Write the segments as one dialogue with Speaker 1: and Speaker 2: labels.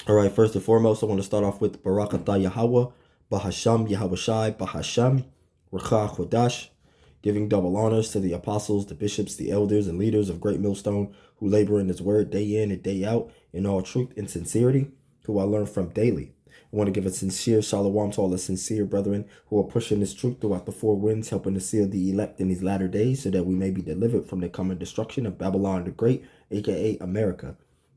Speaker 1: All right, first and foremost, I want to start off with Barakatah Yahweh, Bahasham Yahweh Shai, Bahasham, Rakah Chodash, giving double honors to the apostles, the bishops, the elders, and leaders of Great Millstone who labor in His word day in and day out in all truth and sincerity, who I learn from daily. I want to give a sincere shalom to all the sincere brethren who are pushing this truth throughout the four winds, helping to seal the elect in these latter days so that we may be delivered from the coming destruction of Babylon the Great, aka America.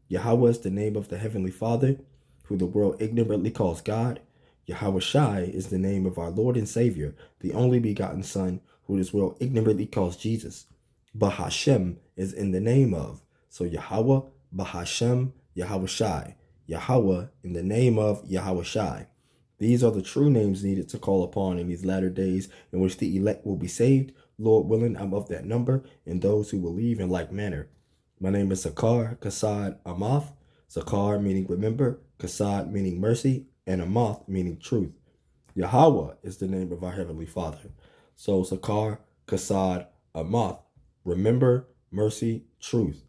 Speaker 1: Yahweh is the name of the Heavenly Father, who the world ignorantly calls God. Yahweh Shai is the name of our Lord and Savior, the only begotten Son, who this world ignorantly calls Jesus. Bahashem is in the name of. So Yahweh, Bahashem, Yahweh Shai. Yahweh in the name of Yahweh Shai. These are the true names needed to call upon in these latter days in which the elect will be saved. Lord willing, I'm of that number, and those who believe in like manner. My name is Sakar Kasad Amath. Sakar meaning remember, Kasad meaning mercy, and Amath meaning truth. Yahweh is the name of our Heavenly Father. So Sakar Kasad Amath, remember, mercy, truth.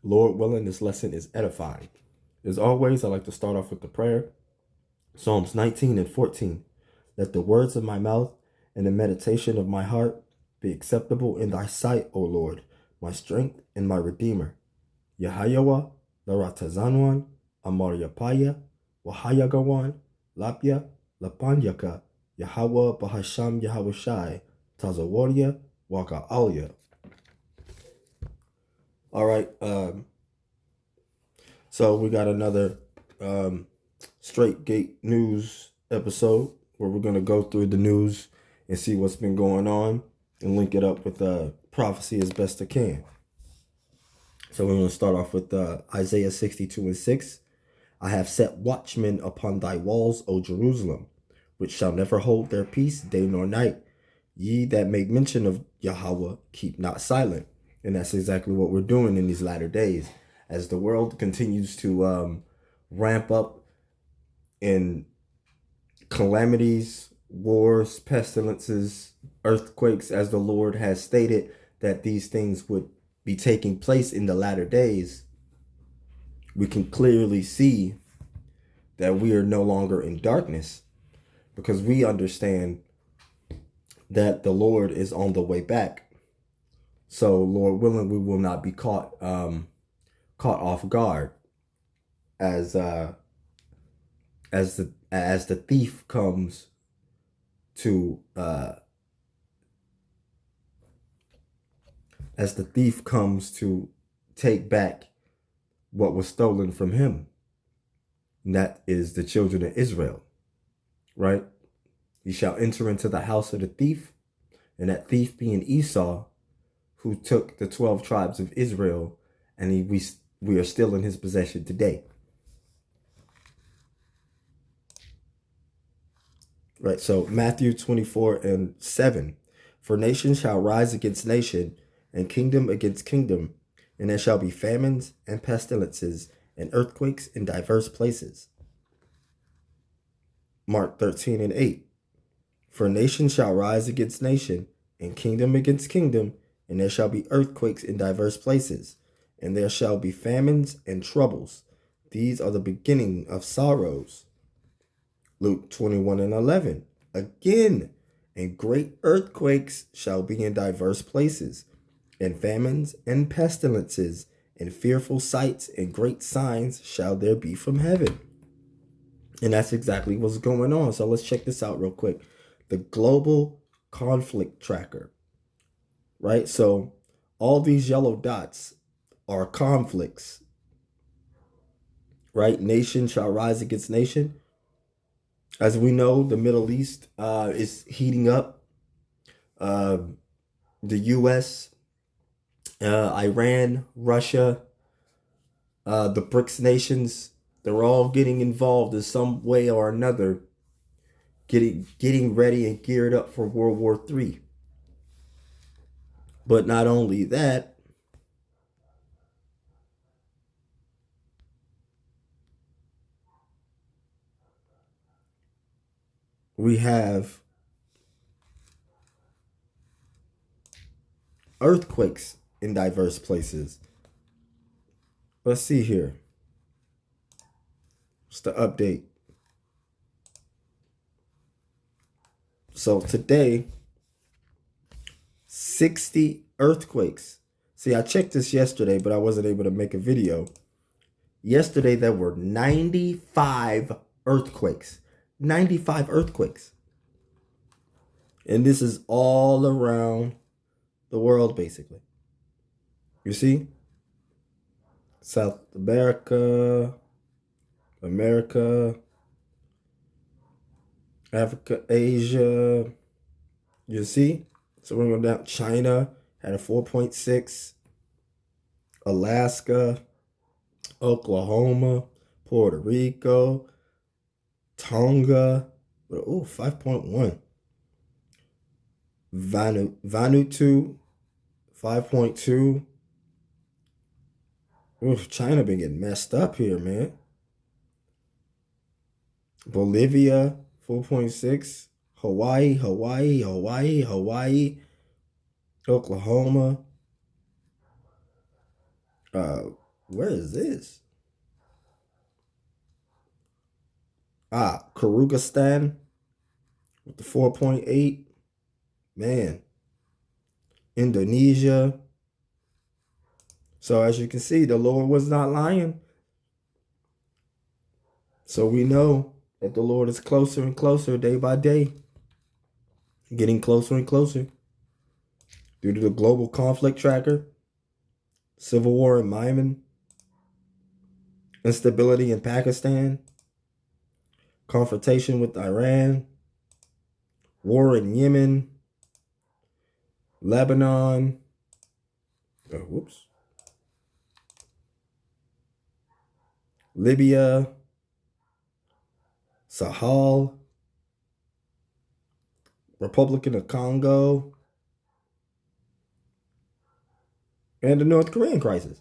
Speaker 1: Lord willing, this lesson is edifying. As always, I like to start off with the prayer. Psalms 19 and 14. Let the words of my mouth and the meditation of my heart be acceptable in thy sight, O Lord, my strength and my redeemer. Yahayawa, Laratazanwan, Amar Yapaya, Wahayagawan, Lapya, Lapanyaka, Yahweh Bahasham Yahweh Shai, Tazawaria, Waka Alya. All right, so we got another Straitgate news episode where we're going to go through the news and see what's been going on and link it up with prophecy as best I can. So we're going to start off with Isaiah 62 and 6. I have set watchmen upon thy walls, O Jerusalem, which shall never hold their peace day nor night. Ye that make mention of Yahweh, keep not silent. And that's exactly what we're doing in these latter days. As the world continues to ramp up in calamities, wars, pestilences, earthquakes, as the Lord has stated that these things would be taking place in the latter days, we can clearly see that we are no longer in darkness because we understand that the Lord is on the way back. So, Lord willing, we will not be caught off guard as the thief comes to take back what was stolen from him. And that is the children of Israel, right? He shall enter into the house of the thief, and that thief being Esau, who took the 12 tribes of Israel, and we are still in his possession today. Right, so Matthew 24 and 7. For nation shall rise against nation, and kingdom against kingdom, and there shall be famines and pestilences and earthquakes in diverse places. Mark 13 and 8. For nation shall rise against nation, and kingdom against kingdom, and there shall be earthquakes in diverse places, and there shall be famines and troubles. These are the beginning of sorrows. Luke 21 and 11. Again, and great earthquakes shall be in diverse places, and famines and pestilences, and fearful sights and great signs shall there be from heaven. And that's exactly what's going on. So let's check this out real quick. The global conflict tracker, right? So all these yellow dots are conflicts, right? Nation shall rise against nation. As we know, the Middle East is heating up. The U.S., Iran, Russia, the BRICS nations, they're all getting involved in some way or another, getting ready and geared up for World War III. But not only that, we have earthquakes in diverse places. Let's see here. It's the update. So today, 60 earthquakes. See, I checked this yesterday, but I wasn't able to make a video. Yesterday, there were 95 earthquakes. 95 earthquakes. And this is all around the world, basically. You see? South America, Africa, Asia. You see? So we're going down. China had a 4.6. Alaska, Oklahoma, Puerto Rico, Tonga. Oh, 5.1. Vanuatu, 5.2. Oof, China been getting messed up here, man. Bolivia, 4.6. Hawaii, Oklahoma. Where is this? Kyrgyzstan with the 4.8. Man. Indonesia. So as you can see, the Lord was not lying. So we know that the Lord is closer and closer day by day. Getting closer and closer. Due to the global conflict tracker, civil war in Yemen, instability in Pakistan, confrontation with Iran, war in Yemen, Lebanon, Libya, Sahel, Republic of Congo, and the North Korean crisis.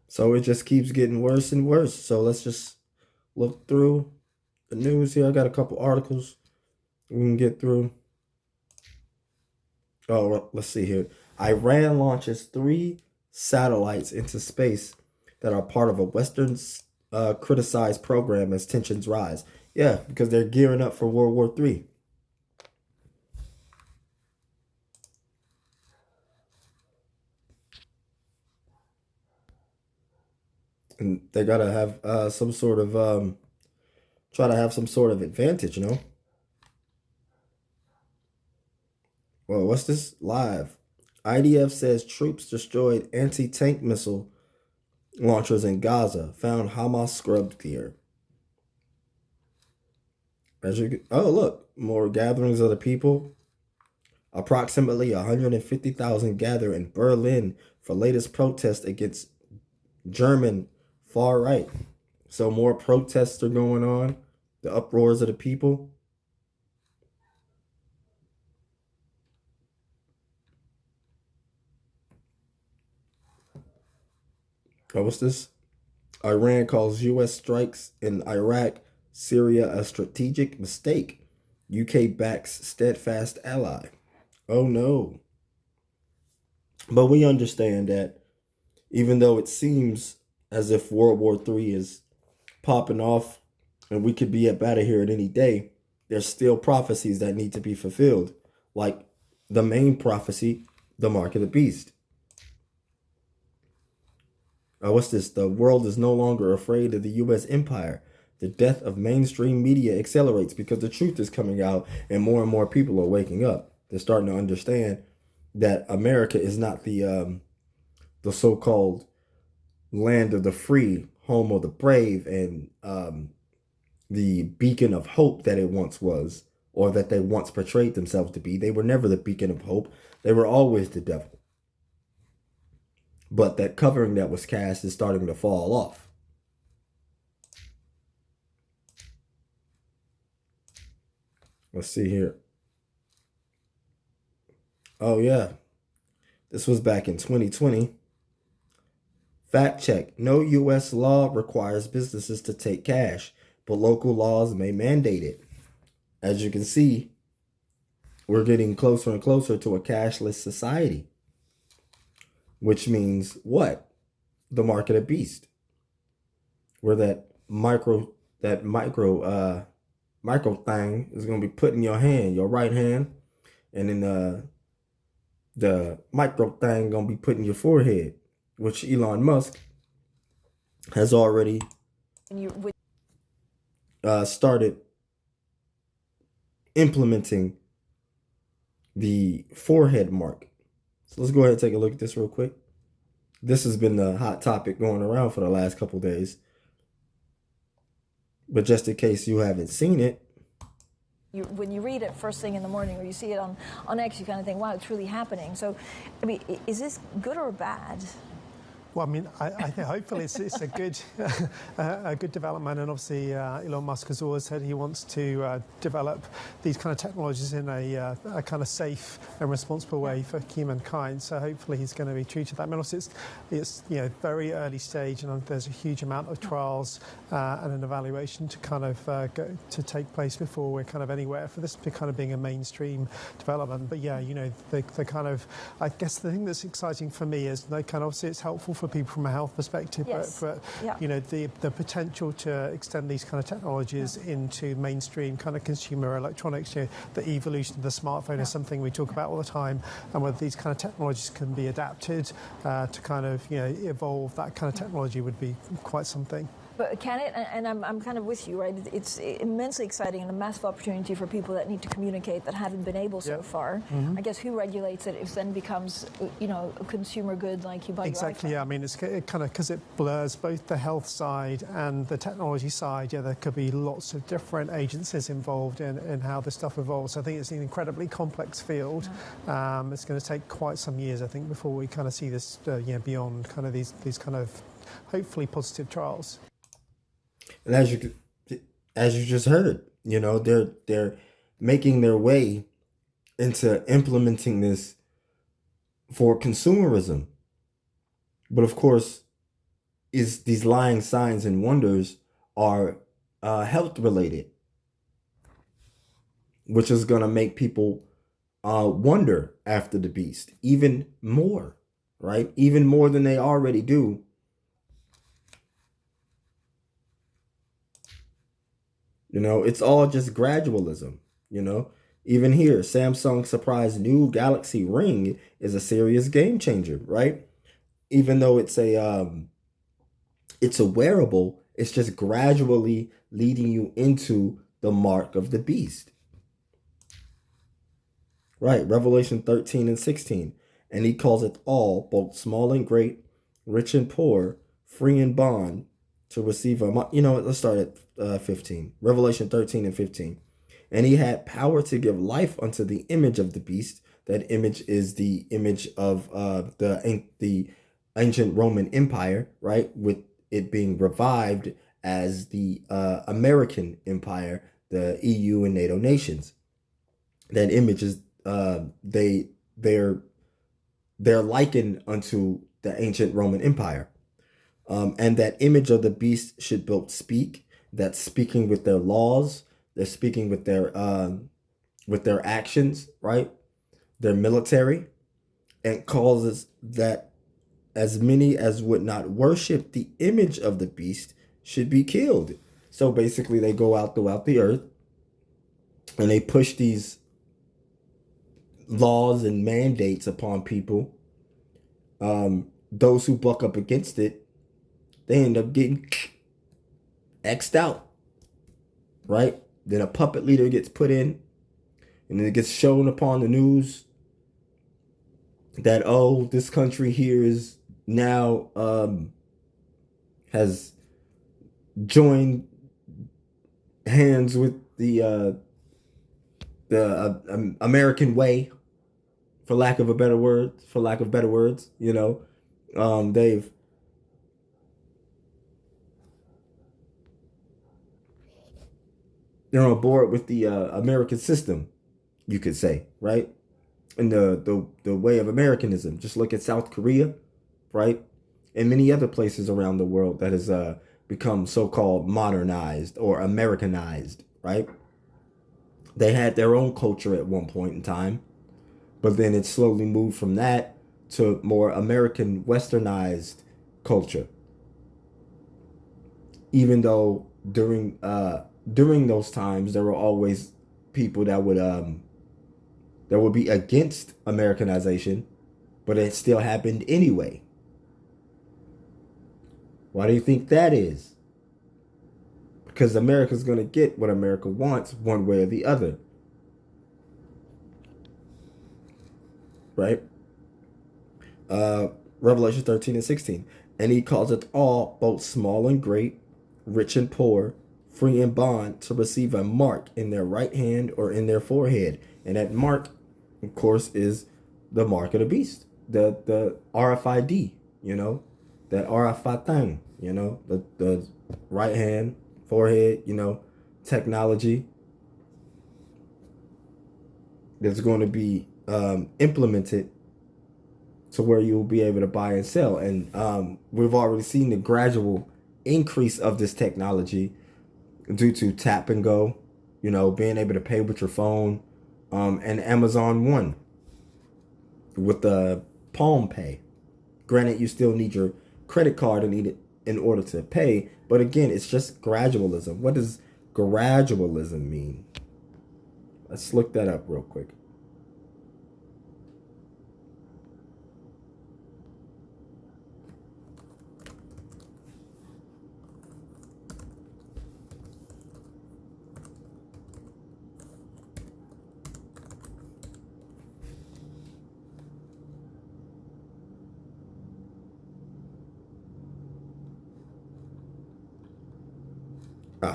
Speaker 1: So it just keeps getting worse and worse. So let's just look through the news here. I got a couple articles we can get through. Oh, let's see here. Iran launches 3 satellites into space that are part of a Western criticized program as tensions rise. Yeah, because they're gearing up for World War III. And they got to have some sort of, try to have some sort of advantage, you know? Well, what's this? Live. IDF says troops destroyed anti-tank missile launchers in Gaza, found Hamas scrubbed gear. Oh, look, more gatherings of the people. Approximately 150,000 gather in Berlin for latest protest against German far right. So more protests are going on. The uproars of the people. Oh, what's this? Iran calls U.S. strikes in Iraq, Syria a strategic mistake. UK backs steadfast ally. Oh no. But we understand that even though it seems as if World War III is popping off and we could be up out of here at any day, there's still prophecies that need to be fulfilled. Like the main prophecy, the mark of the beast. What's this? The world is no longer afraid of the U.S. empire. The death of mainstream media accelerates because the truth is coming out and more people are waking up. They're starting to understand that America is not the so-called land of the free, home of the brave, and the beacon of hope that it once was, or that they once portrayed themselves to be. They were never the beacon of hope. They were always the devil. But that covering that was cast is starting to fall off. Let's see here. Oh, yeah. This was back in 2020. Fact check. No U.S. law requires businesses to take cash, but local laws may mandate it. As you can see, we're getting closer and closer to a cashless society. which means what? The mark of the beast, where that micro thing is gonna be put in your hand, your right hand, and then the micro thing gonna be put in your forehead, which Elon Musk has already started implementing the forehead mark. So let's go ahead and take a look at this real quick. This has been the hot topic going around for the last couple days. But just in case you haven't seen it,
Speaker 2: when you read it first thing in the morning or you see it on X, you kind of think, wow, it's really happening. So, I mean, is this good or bad?
Speaker 3: Well, I mean, I think hopefully it's a good a good development, and obviously Elon Musk has always said he wants to develop these kind of technologies in a kind of safe and responsible way for humankind. So hopefully he's going to be true to that. I mean, also it's very early stage, and there's a huge amount of trials and an evaluation to kind of to take place before we're kind of anywhere for this kind of being a mainstream development. But yeah, the kind of, I guess the thing that's exciting for me is obviously it's helpful for people from a health perspective,
Speaker 2: yes.
Speaker 3: but the potential to extend these kind of technologies into mainstream kind of consumer electronics, the evolution of the smartphone is something we talk about all the time, and whether these kind of technologies can be adapted to kind of evolve, that kind of technology would be quite something.
Speaker 2: But can it? And I'm kind of with you, right? It's immensely exciting and a massive opportunity for people that need to communicate that haven't been able so far. Mm-hmm. I guess who regulates it if then becomes, a consumer good like you buy
Speaker 3: exactly,
Speaker 2: your iPhone?
Speaker 3: Yeah. I mean, it's kind of because it blurs both the health side and the technology side. Yeah, there could be lots of different agencies involved in how this stuff evolves. So I think it's an incredibly complex field. Mm-hmm. It's going to take quite some years, I think, before we kind of see this, beyond kind of these kind of hopefully positive trials.
Speaker 1: And as you just heard, they're making their way into implementing this for consumerism. But of course, these lying signs and wonders are health related, which is going to make people wonder after the beast even more, right? Even more than they already do. It's all just gradualism, Even here, Samsung's surprise new Galaxy Ring is a serious game changer, right? Even though it's a wearable, it's just gradually leading you into the mark of the beast. Right, Revelation 13 and 16. And he calls it all, both small and great, rich and poor, free and bond, to receive a, let's start at 15. Revelation 13 and 15. And he had power to give life unto the image of the beast. That image is the image of the ancient Roman Empire, right? With it being revived as the American Empire, the EU and NATO nations. That image is they're likened unto the ancient Roman Empire. And that image of the beast should both speak, that's speaking with their laws, they're speaking with their actions, right? Their military, and causes that as many as would not worship the image of the beast should be killed. So basically they go out throughout the earth and they push these laws and mandates upon people. Those who buck up against it, they end up getting X'd out, right? Then a puppet leader gets put in, and then it gets shown upon the news that, this country here is now has joined hands with the American way, for lack of better words, they're on board with the American system, you could say, right? And the way of Americanism. Just look at South Korea, right? And many other places around the world that has become so-called modernized or Americanized, right? They had their own culture at one point in time, but then it slowly moved from that to more American westernized culture. Even though during those times there were always people that would be against Americanization, but it still happened anyway. Why do you think that is? Because America's going to get what America wants one way or the other. Right? Revelation 13 and 16. And he causeth all, both small and great, rich and poor, free and bond, to receive a mark in their right hand or in their forehead. And that mark, of course, is the mark of the beast. The RFID, that RFID thing, the right hand, forehead, technology that's going to be implemented to where you'll be able to buy and sell. And we've already seen the gradual increase of this technology due to tap and go, being able to pay with your phone, and Amazon One with the Palm Pay. Granted, you still need your credit card in order to pay, but again, it's just gradualism. What does gradualism mean? Let's look that up real quick.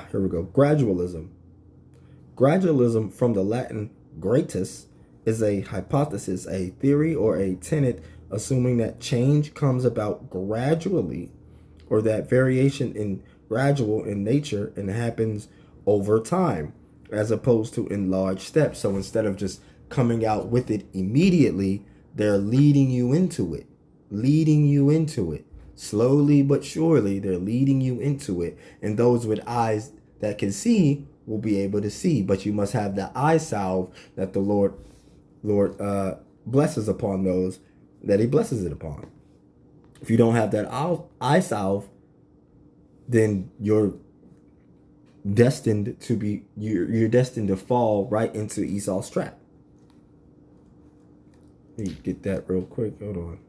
Speaker 1: Here we go. Gradualism. Gradualism, from the Latin gratus, is a hypothesis, a theory, or a tenet assuming that change comes about gradually, or that variation in gradual in nature and happens over time, as opposed to in large steps. So instead of just coming out with it immediately, they're leading you into it. Slowly but surely, they're leading you into it. And those with eyes that can see will be able to see. But you must have the eye salve that the Lord blesses upon those that he blesses it upon. If you don't have that eye salve, then you're destined to fall right into Esau's trap. Let me get that real quick. Hold on.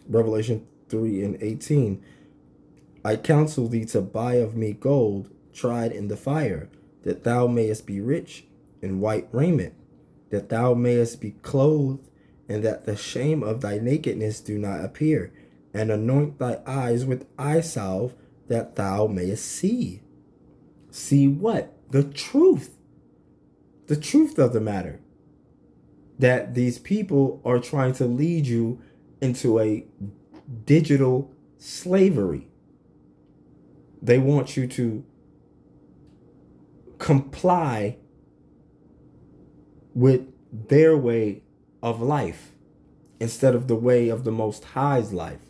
Speaker 1: Revelation 3 and 18. I counsel thee to buy of me gold tried in the fire, that thou mayest be rich, in white raiment, that thou mayest be clothed, and that the shame of thy nakedness do not appear, and anoint thy eyes with eye salve, that thou mayest see. See what? The truth. The truth of the matter. That these people are trying to lead you into a digital slavery. They want you to comply with their way of life instead of the way of the Most High's life,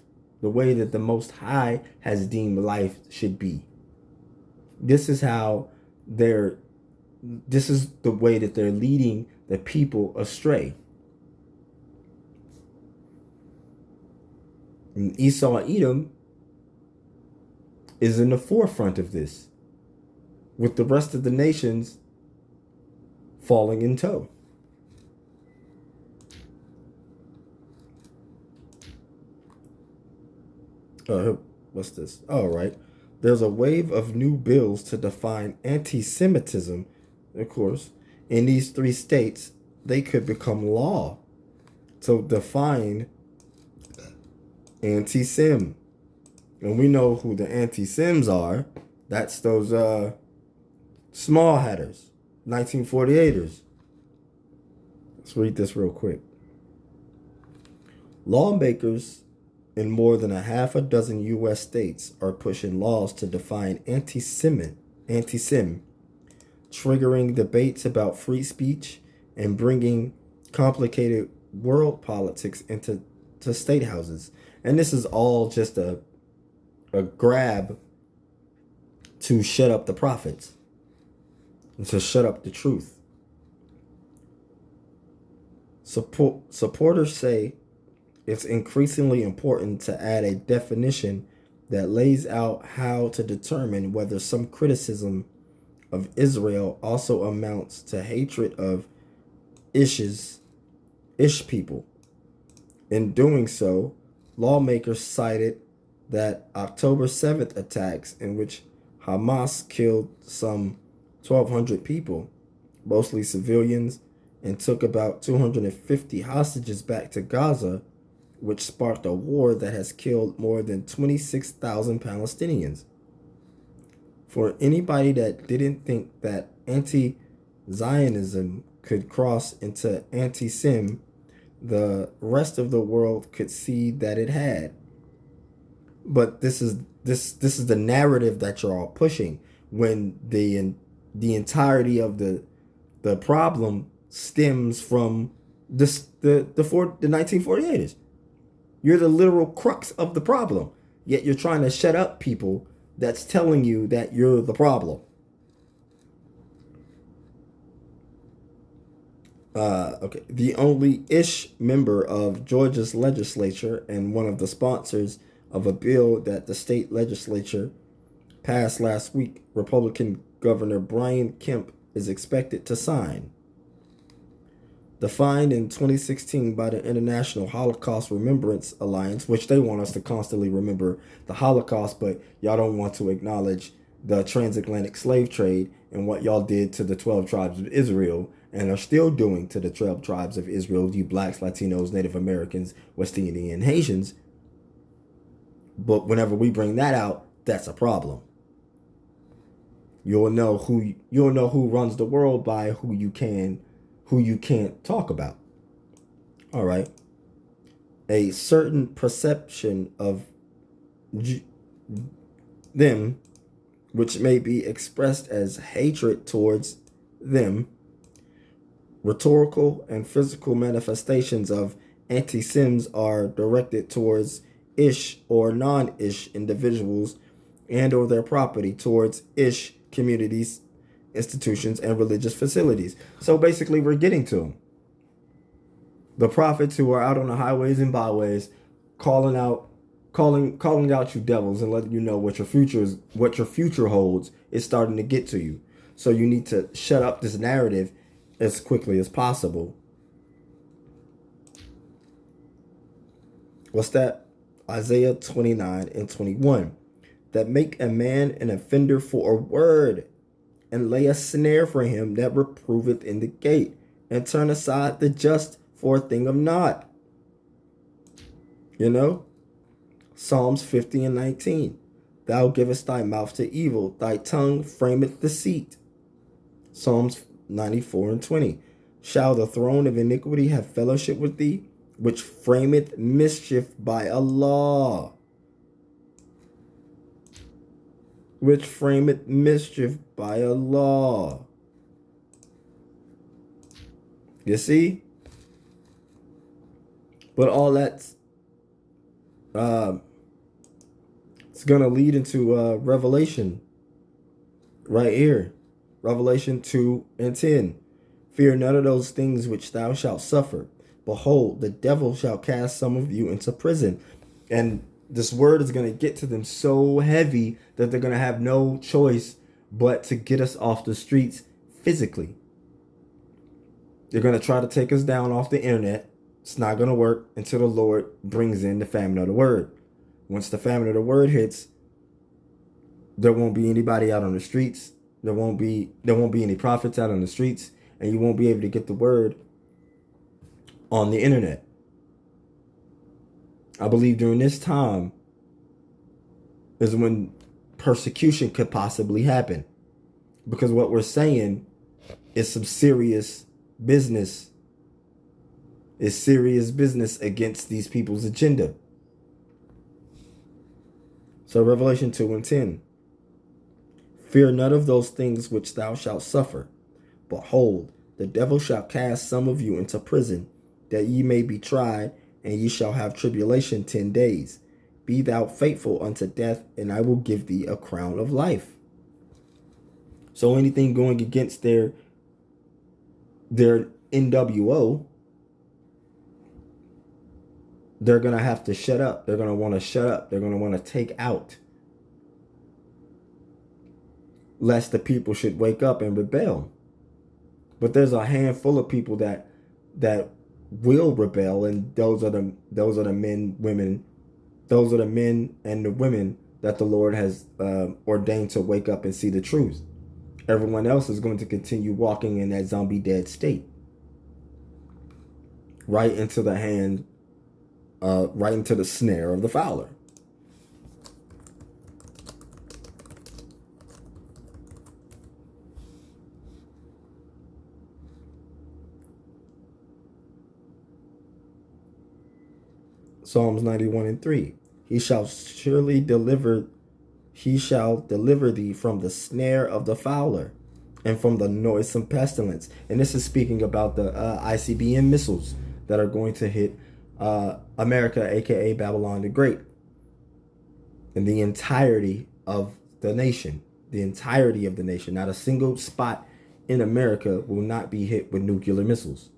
Speaker 1: the way that the Most High has deemed life should be. This is the way that they're leading the people astray. And Esau and Edom is in the forefront of this, with the rest of the nations falling in tow. What's this? All right. There's a wave of new bills to define anti-Semitism, of course. In these three states, they could become law to define anti-Sim. And we know who the anti-Sims are. That's those small hatters, 1948ers. Let's read this real quick. Lawmakers in more than a half a dozen U.S. states are pushing laws to define anti-Sim, triggering debates about free speech and bringing complicated world politics into state houses. And this is all just a grab to shut up the prophets and to shut up the truth. Supporters say it's increasingly important to add a definition that lays out how to determine whether some criticism of Israel also amounts to hatred of Ish people. In doing so, lawmakers cited that October 7th attacks in which Hamas killed some 1,200 people, mostly civilians, and took about 250 hostages back to Gaza, which sparked a war that has killed more than 26,000 Palestinians. For anybody that didn't think that anti-Zionism could cross into anti-Sim, the rest of the world could see that it had. But this is the narrative that you're all pushing, when the entirety of the problem stems from the 1948ers. You're the literal crux of the problem, yet you're trying to shut up people that's telling you that you're the problem. Okay. The only Ish member of Georgia's legislature and one of the sponsors of a bill that the state legislature passed last week, Republican Governor Brian Kemp is expected to sign. Defined in 2016 by the International Holocaust Remembrance Alliance, which they want us to constantly remember the Holocaust, but y'all don't want to acknowledge the transatlantic slave trade and what y'all did to the 12 tribes of Israel and are still doing to the 12 tribes of Israel, you blacks, Latinos, Native Americans, West Indian, Haitians. But whenever we bring that out, that's a problem. You'll know who runs the world by who you can't talk about. All right. A certain perception of them, which may be expressed as hatred towards them, rhetorical and physical manifestations of anti-Sims are directed towards Ish or non-Ish individuals and or their property, towards Ish communities, institutions, and religious facilities. So basically, we're getting to them. The prophets who are out on the highways and byways calling out you devils and letting you know what your future holds is starting to get to you. So you need to shut up this narrative as quickly as possible. What's that? Isaiah 29 and 21. That make a man an offender for a word, and lay a snare for him that reproveth in the gate, and turn aside the just for a thing of naught. You know? Psalms 50 and 19. Thou givest thy mouth to evil, thy tongue frameth deceit. Psalms 94 and 20. Shall the throne of iniquity have fellowship with thee, which frameth mischief by a law? Which frameth mischief by a law. You see? But all that's it's gonna lead into Revelation right here. Revelation 2 and 10. Fear none of those things which thou shalt suffer. Behold, the devil shall cast some of you into prison. And this word is going to get to them so heavy that they're going to have no choice but to get us off the streets physically. They're going to try to take us down off the internet. It's not going to work until the Lord brings in the famine of the word. Once the famine of the word hits, there won't be anybody out on the streets. There won't be any prophets out on the streets, and you won't be able to get the word on the internet. I believe during this time is when persecution could possibly happen, because what we're saying is some serious business. Is serious business against these people's agenda. So Revelation 2:10. Fear none of those things which thou shalt suffer. Behold, the devil shall cast some of you into prison, that ye may be tried, and ye shall have tribulation 10 days. Be thou faithful unto death, and I will give thee a crown of life. So anything going against their NWO, they're going to have to shut up. They're going to want to shut up. They're going to want to take out, lest the people should wake up and rebel. But there's a handful of people that will rebel, and those are the men and the women that the Lord has ordained to wake up and see the truth. Everyone else is going to continue walking in that zombie dead state, right into the snare of the fowler. Psalms 91:3. He shall deliver thee from the snare of the fowler and from the noisome pestilence. And this is speaking about the ICBM missiles that are going to hit America, aka Babylon the Great, and the entirety of the nation. The entirety of the nation. Not a single spot in America will not be hit with nuclear missiles.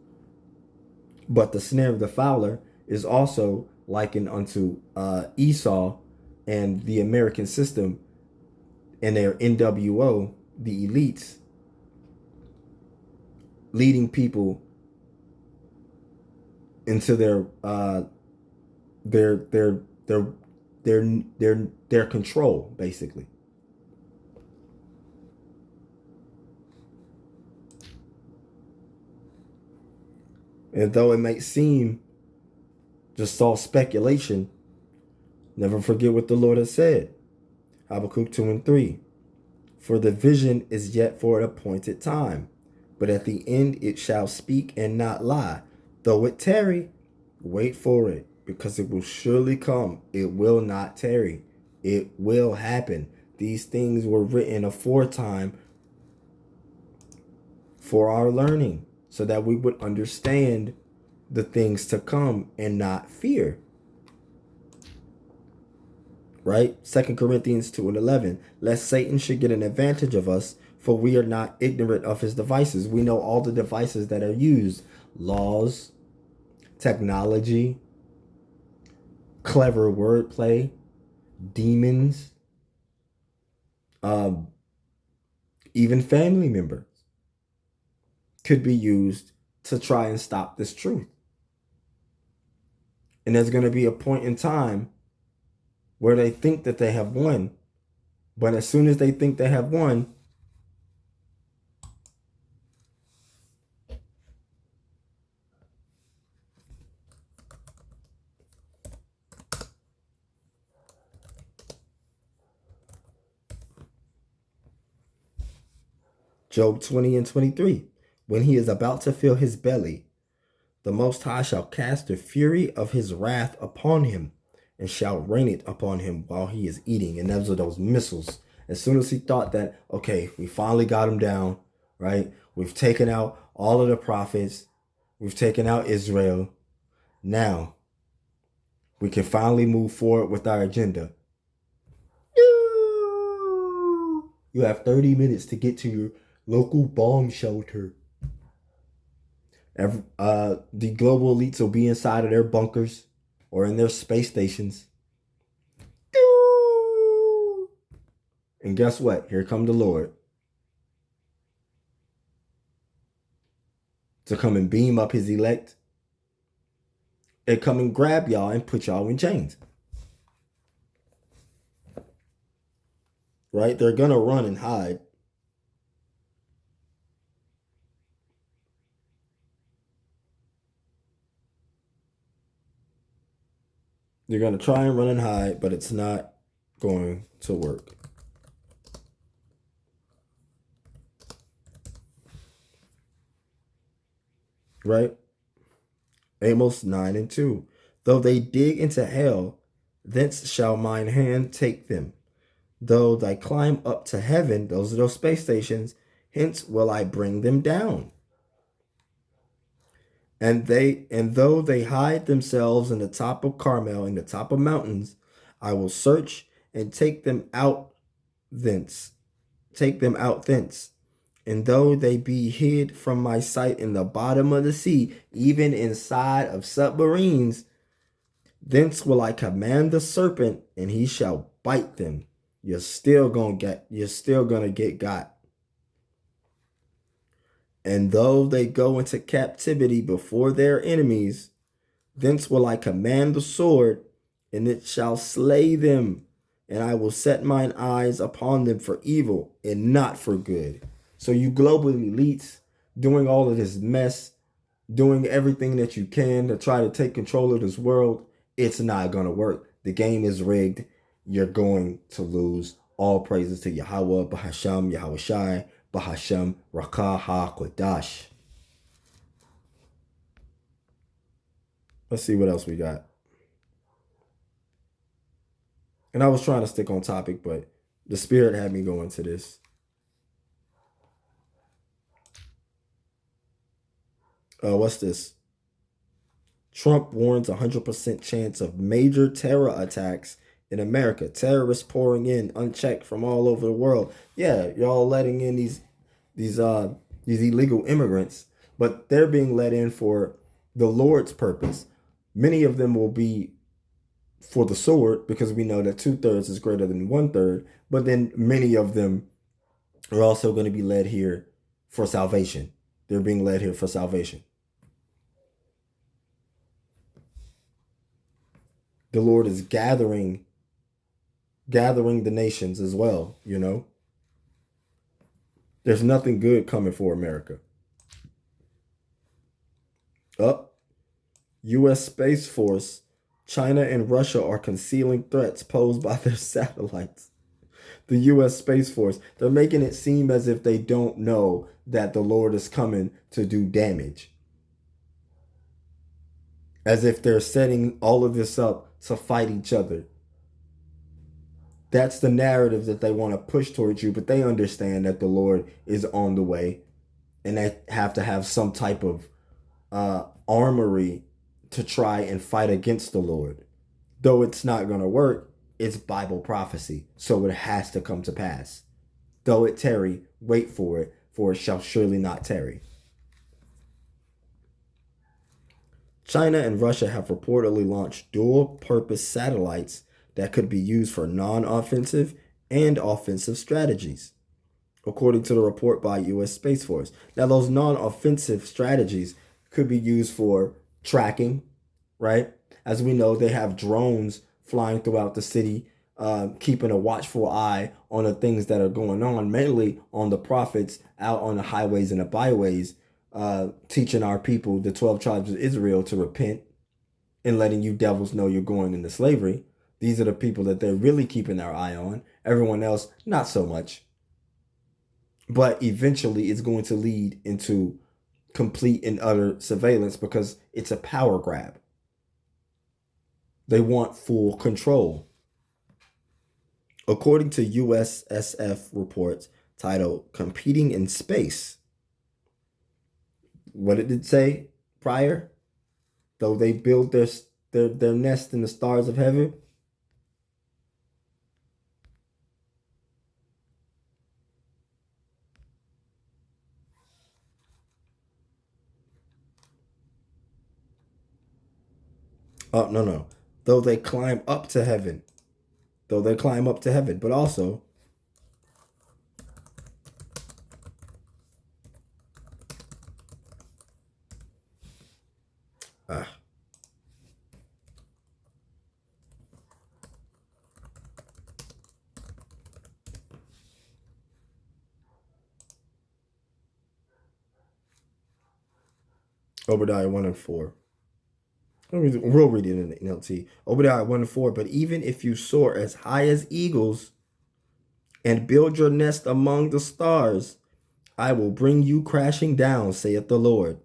Speaker 1: But the snare of the fowler is also likened unto Esau and the American system and their NWO, the elites, leading people into their control, basically. And though it might seem just all speculation, never forget what the Lord has said. Habakkuk 2:3. For the vision is yet for an appointed time, but at the end it shall speak and not lie. Though it tarry, wait for it, because it will surely come. It will not tarry. It will happen. These things were written aforetime for our learning, so that we would understand the things to come and not fear. Right? 2 Corinthians 2:11. Lest Satan should get an advantage of us, for we are not ignorant of his devices. We know all the devices that are used. Laws, technology, clever wordplay, demons, even family members could be used to try and stop this truth. And there's going to be a point in time where they think that they have won. But as soon as they think they have won, Job 20:23. When he is about to fill his belly, the Most High shall cast the fury of his wrath upon him, and shall rain it upon him while he is eating. And those are those missiles. As soon as he thought that, okay, we finally got him down, right? We've taken out all of the prophets. We've taken out Israel. Now, we can finally move forward with our agenda. You have 30 minutes to get to your local bomb shelter. The global elites will be inside of their bunkers or in their space stations. And guess what? Here come the Lord to come and beam up his elect and come and grab y'all and put y'all in chains. Right? They're going to run and hide. You're going to try and run and hide, but it's not going to work. Right? Amos 9:2. Though they dig into hell, thence shall mine hand take them. Though they climb up to heaven, those are those space stations, hence will I bring them down. And though they hide themselves in the top of Carmel, in the top of mountains, I will search and take them out thence. Take them out thence. And though they be hid from my sight in the bottom of the sea, even inside of submarines, thence will I command the serpent, and he shall bite them. You're still gonna get got. And though they go into captivity before their enemies, thence will I command the sword, and it shall slay them. And I will set mine eyes upon them for evil and not for good. So you global elites doing all of this mess, doing everything that you can to try to take control of this world, it's not going to work. The game is rigged. You're going to lose. All praises to Yahweh, Bahasham, Yahweh Shai, Bahasham, Rakah HaKodash. Let's see what else we got. And I was trying to stick on topic, but the Spirit had me go into this. What's this? Trump warns 100% chance of major terror attacks in America. Terrorists pouring in unchecked from all over the world. Yeah, y'all letting in these illegal immigrants, but they're being let in for the Lord's purpose. Many of them will be for the sword, because we know that 2/3 is greater than 1/3. But then many of them are also going to be led here for salvation. They're being led here for salvation. The Lord is gathering the nations as well, you know. There's nothing good coming for America. U.S. Space Force, China and Russia are concealing threats posed by their satellites. The U.S. Space Force, they're making it seem as if they don't know that the Lord is coming to do damage. As if they're setting all of this up to fight each other. That's the narrative that they want to push towards you, but they understand that the Lord is on the way, and they have to have some type of armory to try and fight against the Lord. Though it's not going to work, it's Bible prophecy, so it has to come to pass. Though it tarry, wait for it shall surely not tarry. China and Russia have reportedly launched dual-purpose satellites that could be used for non-offensive and offensive strategies, according to the report by U.S. Space Force. Now, those non-offensive strategies could be used for tracking, right? As we know, they have drones flying throughout the city, keeping a watchful eye on the things that are going on, mainly on the prophets out on the highways and the byways, teaching our people, the 12 tribes of Israel, to repent and letting you devils know you're going into slavery. These are the people that they're really keeping their eye on. Everyone else, not so much. But eventually it's going to lead into complete and utter surveillance because it's a power grab. They want full control. According to USSF reports titled Competing in Space, what did it say prior? Though they build their nest in the stars of heaven. Oh, no. Though they climb up to heaven. But also, Obadiah 1 and 4. We'll read it in the NLT. Obadiah 1 and 4. But even if you soar as high as eagles and build your nest among the stars, I will bring you crashing down, saith the Lord.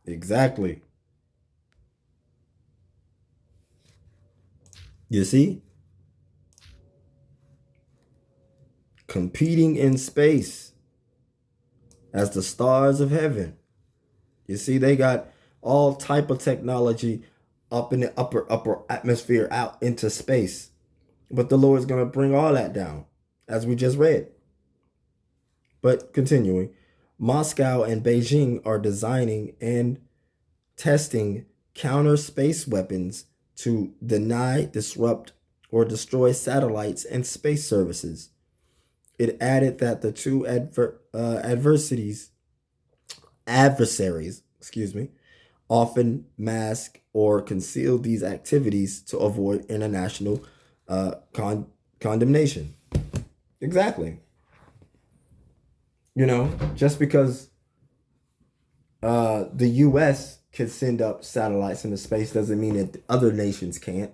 Speaker 1: Exactly. You see? Competing in space as the stars of heaven. You see, they got all type of technology up in the upper atmosphere out into space. But the Lord's going to bring all that down, as we just read. But continuing, Moscow and Beijing are designing and testing counter space weapons to deny, disrupt, or destroy satellites and space services. It added that the two adversaries, often mask or conceal these activities to avoid international condemnation. Exactly. Just because the U.S. can send up satellites into space doesn't mean that other nations can't.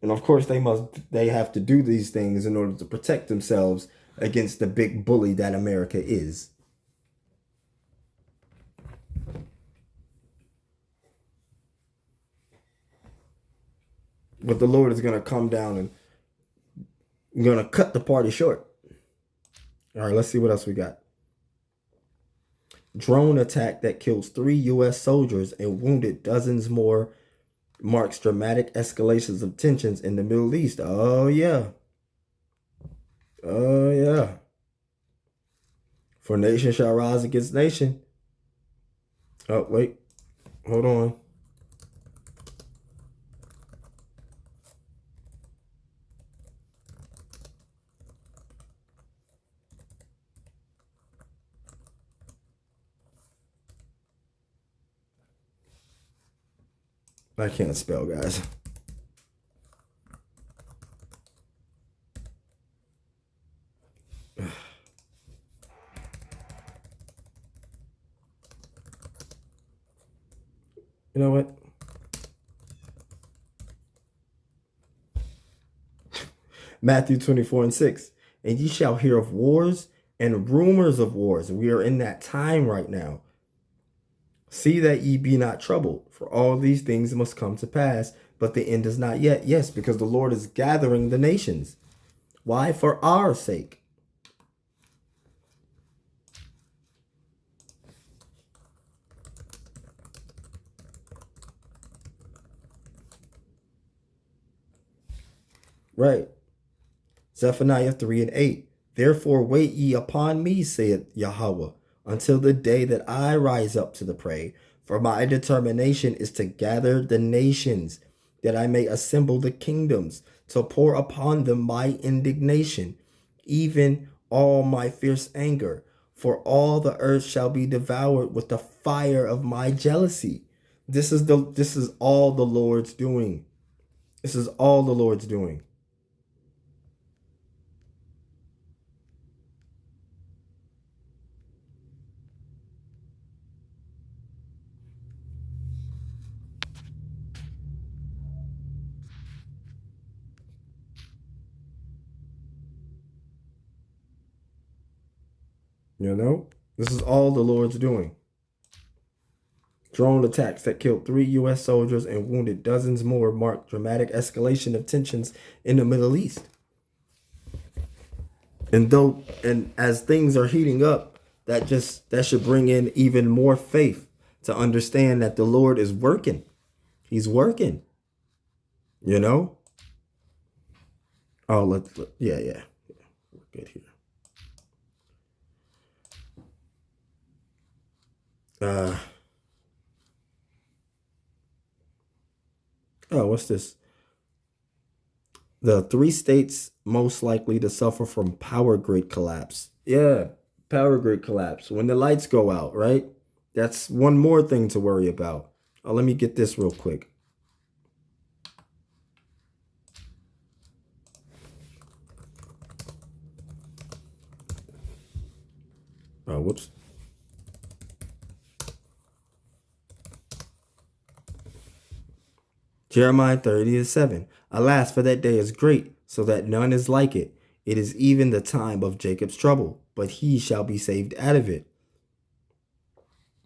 Speaker 1: And of course, they have to do these things in order to protect themselves against the big bully that America is. But the Lord is going to come down and going to cut the party short. All right, let's see what else we got. Drone attack that kills 3 U.S. soldiers and wounded dozens more marks dramatic escalations of tensions in the Middle East. Oh, yeah. Oh, yeah. For nation shall rise against nation. Oh, wait. Hold on. I can't spell, guys. You know what? Matthew 24:6. And ye shall hear of wars and rumors of wars. We are in that time right now. See that ye be not troubled, for all these things must come to pass, but the end is not yet. Yes, because the Lord is gathering the nations. Why? For our sake. Right. Zephaniah 3:8. Therefore wait ye upon me, saith Yahweh, until the day that I rise up to the prey. For my determination is to gather the nations, that I may assemble the kingdoms, to pour upon them my indignation, even all my fierce anger. For all the earth shall be devoured with the fire of my jealousy. This is all the Lord's doing. This is all the Lord's doing. This is all the Lord's doing. Drone attacks that killed 3 U.S. soldiers and wounded dozens more mark dramatic escalation of tensions in the Middle East. And as things are heating up, that should bring in even more faith to understand that the Lord is working. He's working. Oh, yeah. We're good here. What's this? The 3 states most likely to suffer from power grid collapse. Yeah, power grid collapse. When the lights go out, right? That's one more thing to worry about. Let me get this real quick. Whoops. Jeremiah 30:7. Alas, for that day is great, so that none is like it. It is even the time of Jacob's trouble, but he shall be saved out of it.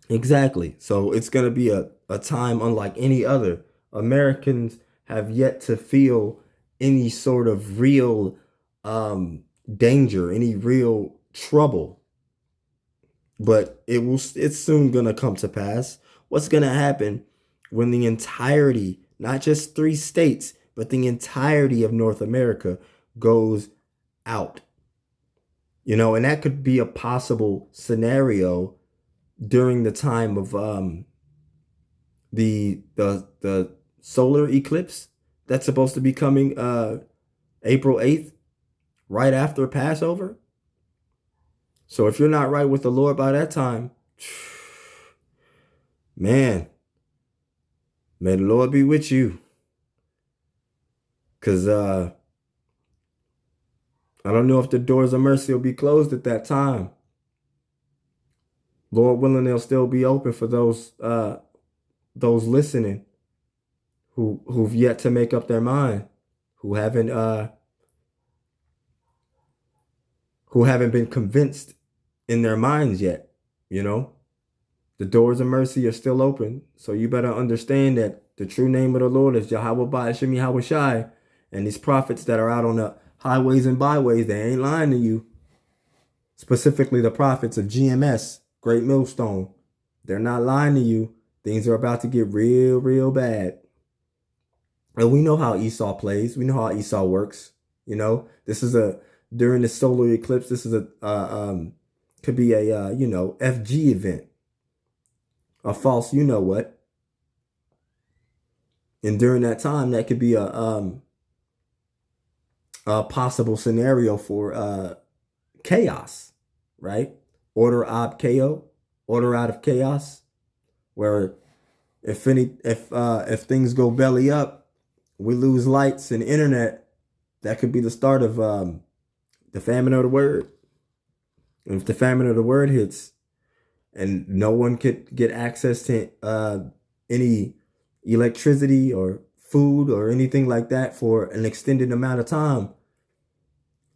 Speaker 1: Exactly. So it's going to be a time unlike any other. Americans have yet to feel any sort of real danger, any real trouble. But it's soon gonna come to pass. What's gonna happen when the entirety, not just 3 states, but the entirety of North America goes out? And that could be a possible scenario during the time of the solar eclipse that's supposed to be coming April 8th, right after Passover. So if you're not right with the Lord by that time, man, may the Lord be with you. Because I don't know if the doors of mercy will be closed at that time. Lord willing, they'll still be open for those listening who've yet to make up their mind, who haven't been convinced in their minds yet. The doors of mercy are still open. So you better understand that the true name of the Lord is Yahweh Ba'ashem Yahweh Shai. And these prophets that are out on the highways and byways, they ain't lying to you. Specifically the prophets of GMS, Great Millstone. They're not lying to you. Things are about to get real, real bad. And we know how Esau plays. We know how Esau works. This is during the solar eclipse, this is could be a FG event. A false what. And during that time, that could be a possible scenario for chaos, right? Order ab chaos, order out of chaos, where if things go belly up, we lose lights and internet. That could be the start of the famine of the word. And if the famine of the word hits, and no one could get access to any electricity or food or anything like that for an extended amount of time,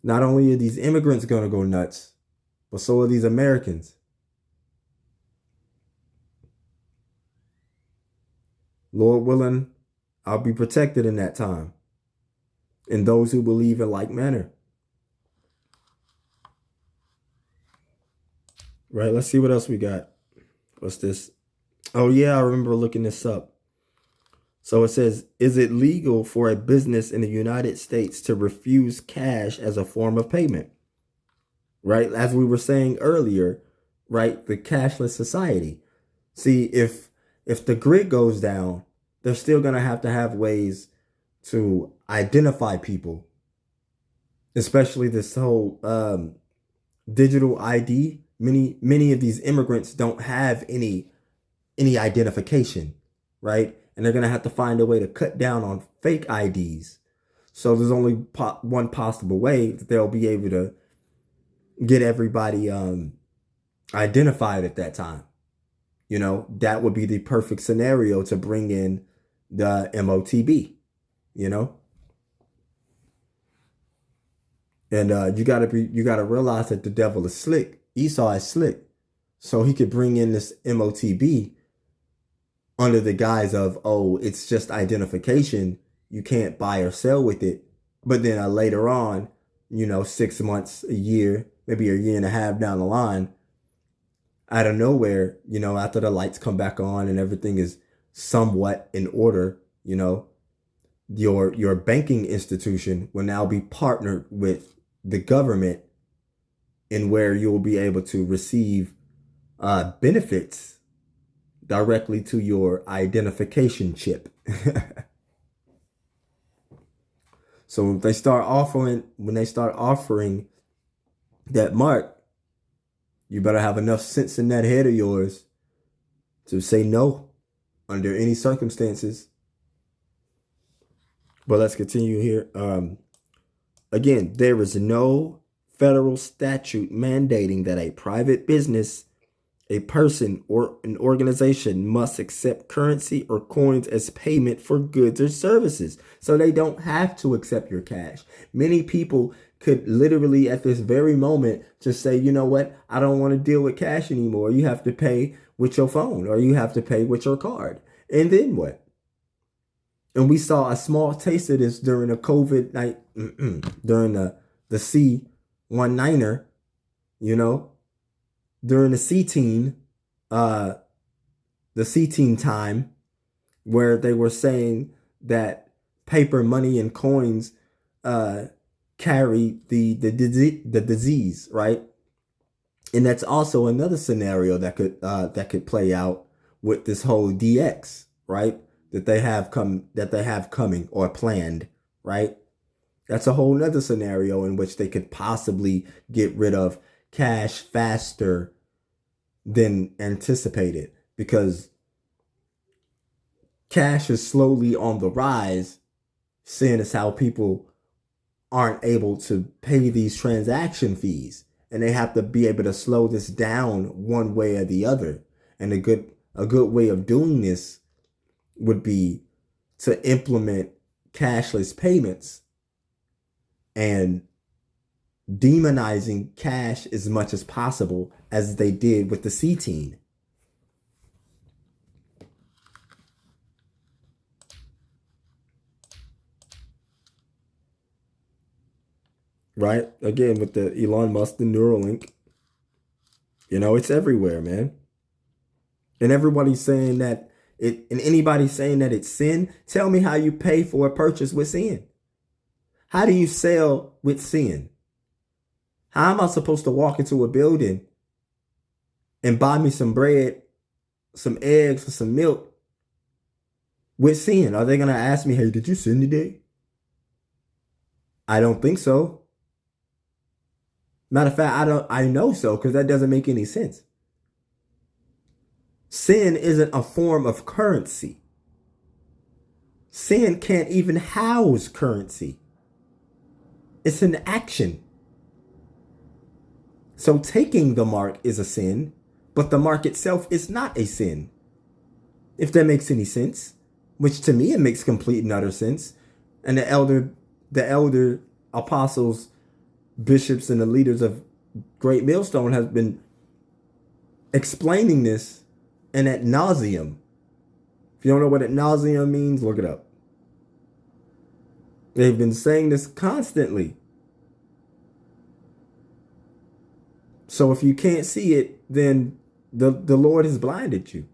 Speaker 1: not only are these immigrants going to go nuts, but so are these Americans. Lord willing, I'll be protected in that time. And those who believe in like manner. Right, let's see what else we got. What's this? Oh, yeah, I remember looking this up. So it says, is it legal for a business in the United States to refuse cash as a form of payment? Right, as we were saying earlier, right, the cashless society. See, if the grid goes down, they're still going to have ways to identify people, especially this whole digital ID. Many of these immigrants don't have any identification, right? And they're going to have to find a way to cut down on fake IDs. So there's only one possible way that they'll be able to get everybody identified at that time. That would be the perfect scenario to bring in the MOTB, And you gotta realize that the devil is slick. Esau is slick. So he could bring in this MOTB under the guise of, oh, it's just identification. You can't buy or sell with it. But then later on, 6 months, a year, maybe a year and a half down the line, out of nowhere, after the lights come back on and everything is somewhat in order, your banking institution will now be partnered with the government, in where you will be able to receive benefits directly to your identification chip. So when they start offering that mark, you better have enough sense in that head of yours to say no under any circumstances. But let's continue here. Again, there is no federal statute mandating that a private business, a person, or an organization must accept currency or coins as payment for goods or services. So they don't have to accept your cash. Many people could literally at this very moment just say, you know what, I don't want to deal with cash anymore. You have to pay with your phone, or you have to pay with your card. And then what? And we saw a small taste of this during the COVID night, during the C19er, you know, during the C-teen time, where they were saying that paper money and coins carry the disease, right? And that's also another scenario that could play out with this whole DX, right? That they have coming or planned, right? That's a whole nother scenario in which they could possibly get rid of cash faster than anticipated, because cash is slowly on the rise, seeing as how people aren't able to pay these transaction fees, and they have to be able to slow this down one way or the other. And a good way of doing this would be to implement cashless payments and demonizing cash as much as possible, as they did with the C-teen. Right? Again, with the Elon Musk, the Neuralink, it's everywhere, man. And everybody's saying that and anybody saying that it's sin, tell me how you pay for a purchase with sin. How do you sell with sin? How am I supposed to walk into a building and buy me some bread, some eggs, or some milk with sin? Are they going to ask me, hey, did you sin today? I don't think so. Matter of fact, I know so, because that doesn't make any sense. Sin isn't a form of currency. Sin can't even house currency. It's an action. So taking the mark is a sin, but the mark itself is not a sin. If that makes any sense, which to me it makes complete and utter sense. And the elder apostles, bishops, and the leaders of Great Millstone have been explaining this and ad nauseum. If you don't know what ad nauseum means, look it up. They've been saying this constantly. So if you can't see it, then the Lord has blinded you.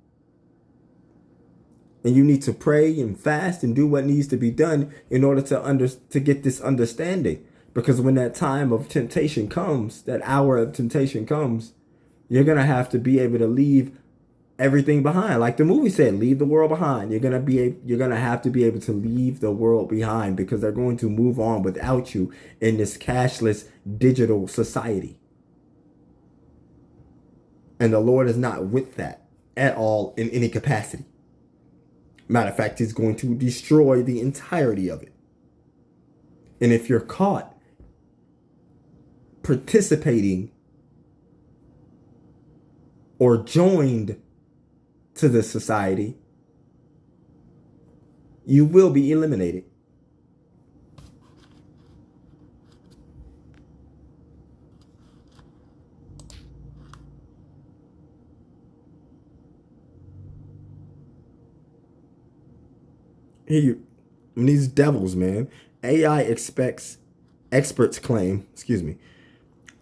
Speaker 1: And you need to pray and fast and do what needs to be done in order to get this understanding. Because when that time of temptation comes, that hour of temptation comes, you're going to have to be able to leave everything behind. Like the movie said, leave the world behind. You're going to have to be able to leave the world behind, because they're going to move on without you in this cashless digital society. And the Lord is not with that at all in any capacity. Matter of fact, He's going to destroy the entirety of it. And if you're caught participating or joined to this society, you will be eliminated. These devils, man. Experts claim,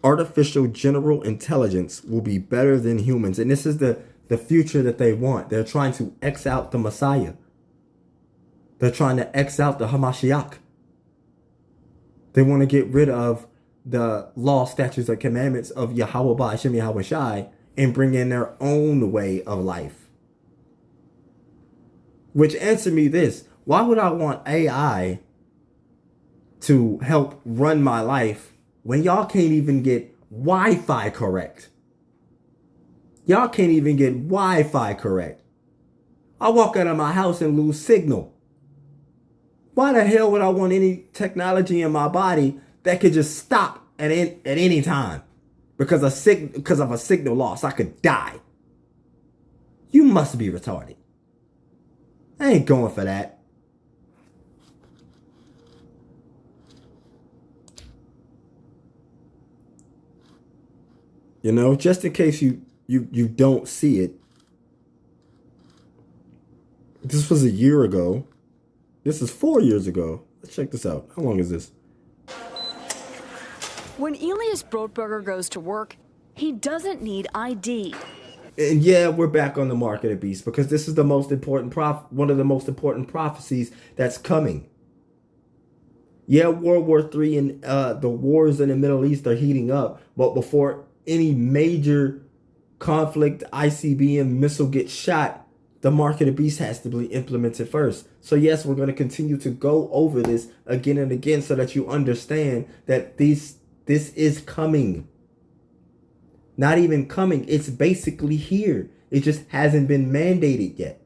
Speaker 1: artificial general intelligence will be better than humans. And this is the future that they want. They're trying to X out the Messiah. They're trying to X out the Hamashiach. They want to get rid of the law, statutes, and commandments of Yahweh Ba'ashem Yahweh Shai and bring in their own way of life. Which, answer me this: why would I want AI to help run my life when y'all can't even get Wi-Fi correct? Y'all can't even get Wi-Fi correct. I walk out of my house and lose signal. Why the hell would I want any technology in my body that could just stop at any time because of a signal loss? I could die. You must be retarded. I ain't going for that. Just in case you don't see it, this was a year ago. This is 4 years ago. Let's check this out. How long is this?
Speaker 4: When Elias Brotberger goes to work, he doesn't need ID.
Speaker 1: And yeah, we're back on the mark of the beast because this is the most important one of the most important prophecies that's coming. Yeah, World War III and the wars in the Middle East are heating up, but before any major conflict, ICBM missile gets shot, the mark of the beast has to be implemented first. So yes, we're going to continue to go over this again and again so that you understand that this is coming. Not even coming, it's basically here. It just hasn't been mandated yet.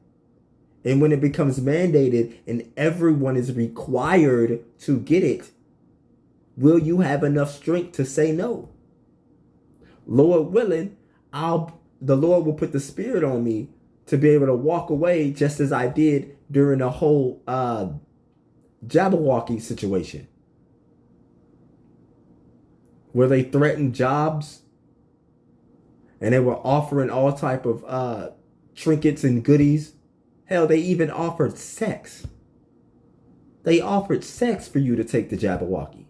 Speaker 1: And when it becomes mandated and everyone is required to get it, will you have enough strength to say no? Lord willing, the Lord will put the Spirit on me to be able to walk away just as I did during the whole Jabberwocky situation, where they threatened jobs and they were offering all type of trinkets and goodies. Hell, they even offered sex. They offered sex for you to take the Jabberwocky.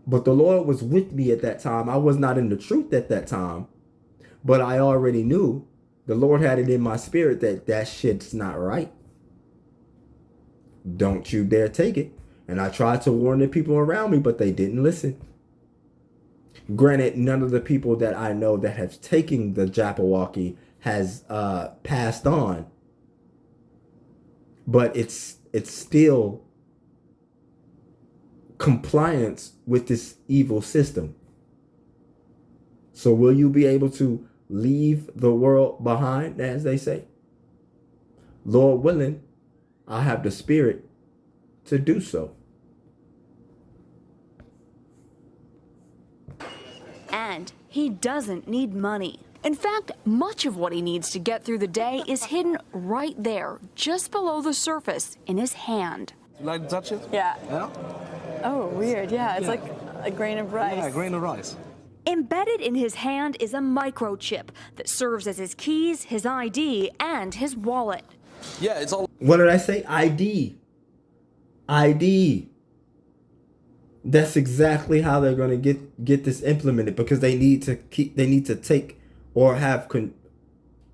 Speaker 1: But the Lord was with me at that time. I was not in the truth at that time, but I already knew. The Lord had it in my spirit that shit's not right. Don't you dare take it. And I tried to warn the people around me, but they didn't listen. Granted, none of the people that I know that have taken the Jabberwocky has passed on, but it's still compliance with this evil system. So will you be able to leave the world behind, as they say? Lord willing, I have the Spirit to do so.
Speaker 4: And he doesn't need money. In fact, much of what he needs to get through the day is hidden right there, just below the surface, in his hand.
Speaker 5: You like to touch it?
Speaker 6: Yeah.
Speaker 5: Yeah?
Speaker 6: Oh, weird. Yeah, it's
Speaker 5: Yeah.
Speaker 6: like a grain of rice.
Speaker 5: Yeah, a grain of rice.
Speaker 4: Embedded in his hand is a microchip that serves as his keys, his ID, and his wallet.
Speaker 5: Yeah, it's all.
Speaker 1: What did I say? ID. ID. That's exactly how they're going to get this implemented, because they need to take or have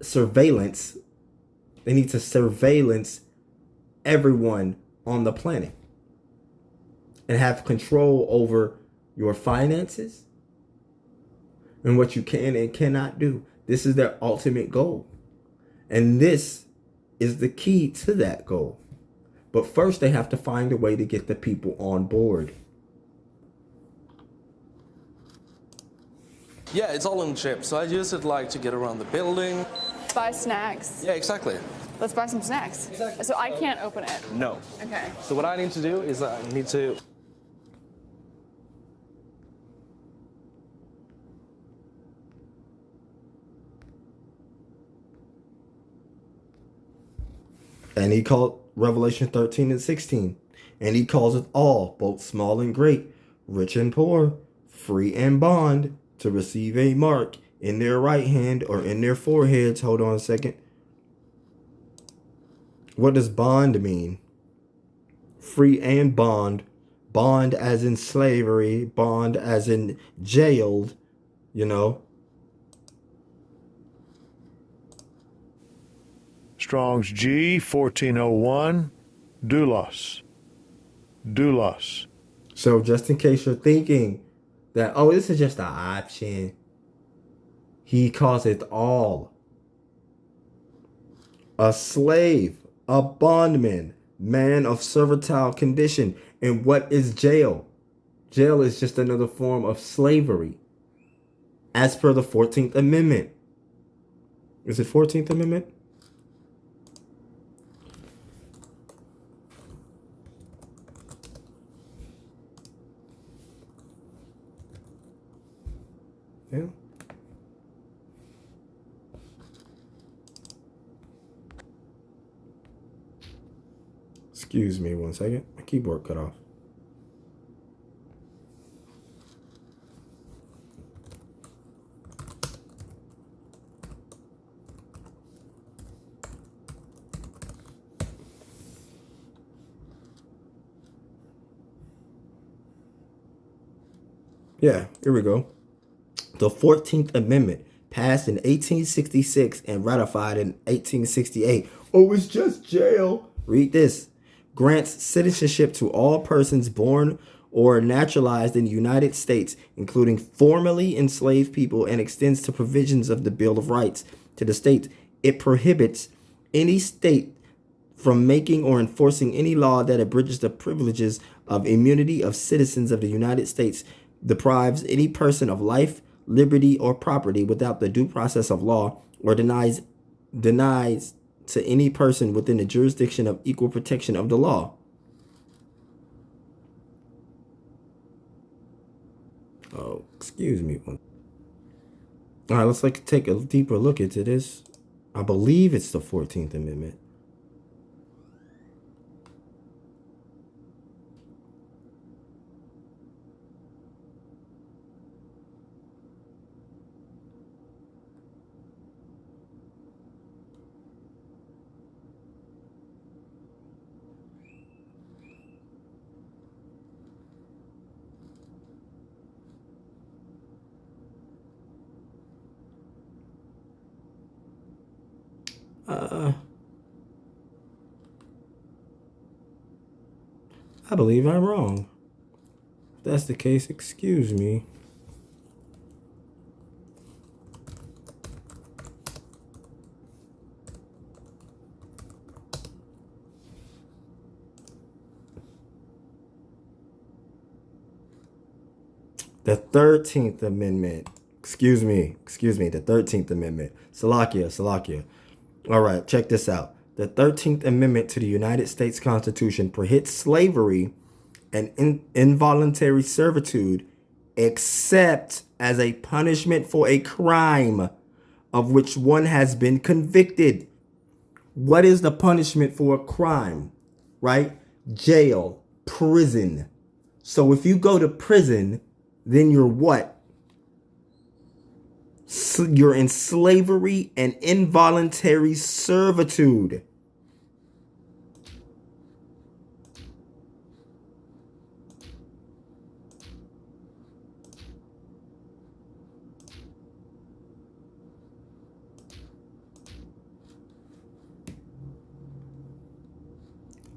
Speaker 1: surveillance. They need to surveillance everyone on the planet and have control over your finances and what you can and cannot do. This is their ultimate goal. And this is the key to that goal. But first, they have to find a way to get the people on board.
Speaker 5: Yeah, it's all in chip. So I use it like to get around the building.
Speaker 6: Buy snacks.
Speaker 5: Yeah, exactly.
Speaker 6: Let's buy some snacks.
Speaker 5: Exactly.
Speaker 6: So I can't open it.
Speaker 5: No.
Speaker 6: Okay.
Speaker 5: So what I need to do is I need to.
Speaker 1: And he called Revelation 13 and 16. And he calls it all, both small and great, rich and poor, free and bond, to receive a mark in their right hand or in their foreheads. Hold on a second. What does bond mean? Free and bond. Bond as in slavery. Bond as in jailed. You know.
Speaker 7: Strong's G 1401. Doulos. Doulos.
Speaker 1: So just in case you're thinking that, oh, this is just an option, he calls it all. A slave, a bondman, man of servile condition. And what is jail? Jail is just another form of slavery, as per the 14th Amendment. Is it 14th Amendment? Yeah. Excuse me one second. My keyboard cut off. Yeah, here we go. The 14th Amendment, passed in 1866 and ratified in 1868. Oh, it's just jail. Read this. Grants citizenship to all persons born or naturalized in the United States, including formerly enslaved people, and extends to provisions of the Bill of Rights to the states. It prohibits any state from making or enforcing any law that abridges the privileges of immunity of citizens of the United States, deprives any person of life, liberty, or property without the due process of law, or denies to any person within the jurisdiction of equal protection of the law. Oh, excuse me. All right, let's take a deeper look into this. I believe it's the 14th Amendment. I believe I'm wrong. If that's the case, excuse me. The 13th Amendment. Excuse me. The 13th Amendment. Salakia. All right, check this out. The 13th Amendment to the United States Constitution prohibits slavery and involuntary servitude except as a punishment for a crime of which one has been convicted. What is the punishment for a crime? Right? Jail, prison. So if you go to prison, then you're what? You're in slavery and involuntary servitude.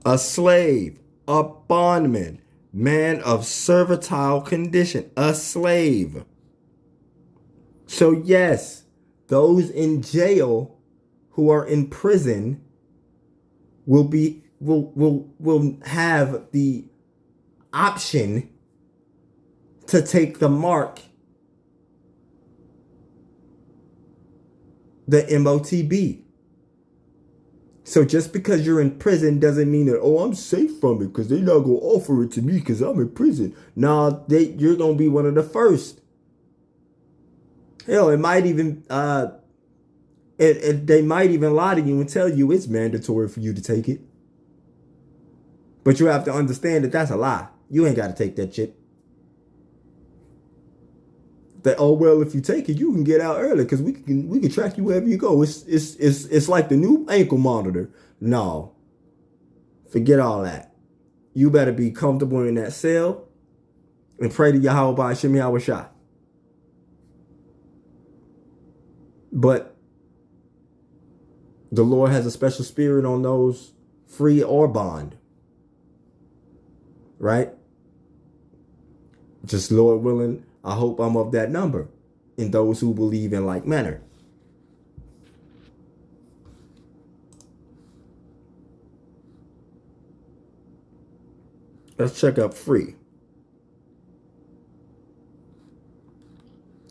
Speaker 1: A slave, a bondman, man of servile condition, a slave. So yes, those in jail who are in prison will have the option to take the mark, the MOTB. So just because you're in prison doesn't mean that, oh, I'm safe from it because they're not going to offer it to me because I'm in prison. Nah, you're going to be one of the first. Hell, it might even, they might even lie to you and tell you it's mandatory for you to take it. But you have to understand that that's a lie. You ain't got to take that shit. That, oh, well, if you take it, you can get out early because we can track you wherever you go. It's like the new ankle monitor. No. Forget all that. You better be comfortable in that cell and pray to Yahweh by Shem Yahweh Shai. But the Lord has a special spirit on those free or bond. Right? Just Lord willing, I hope I'm of that number in those who believe in like manner. Let's check out free.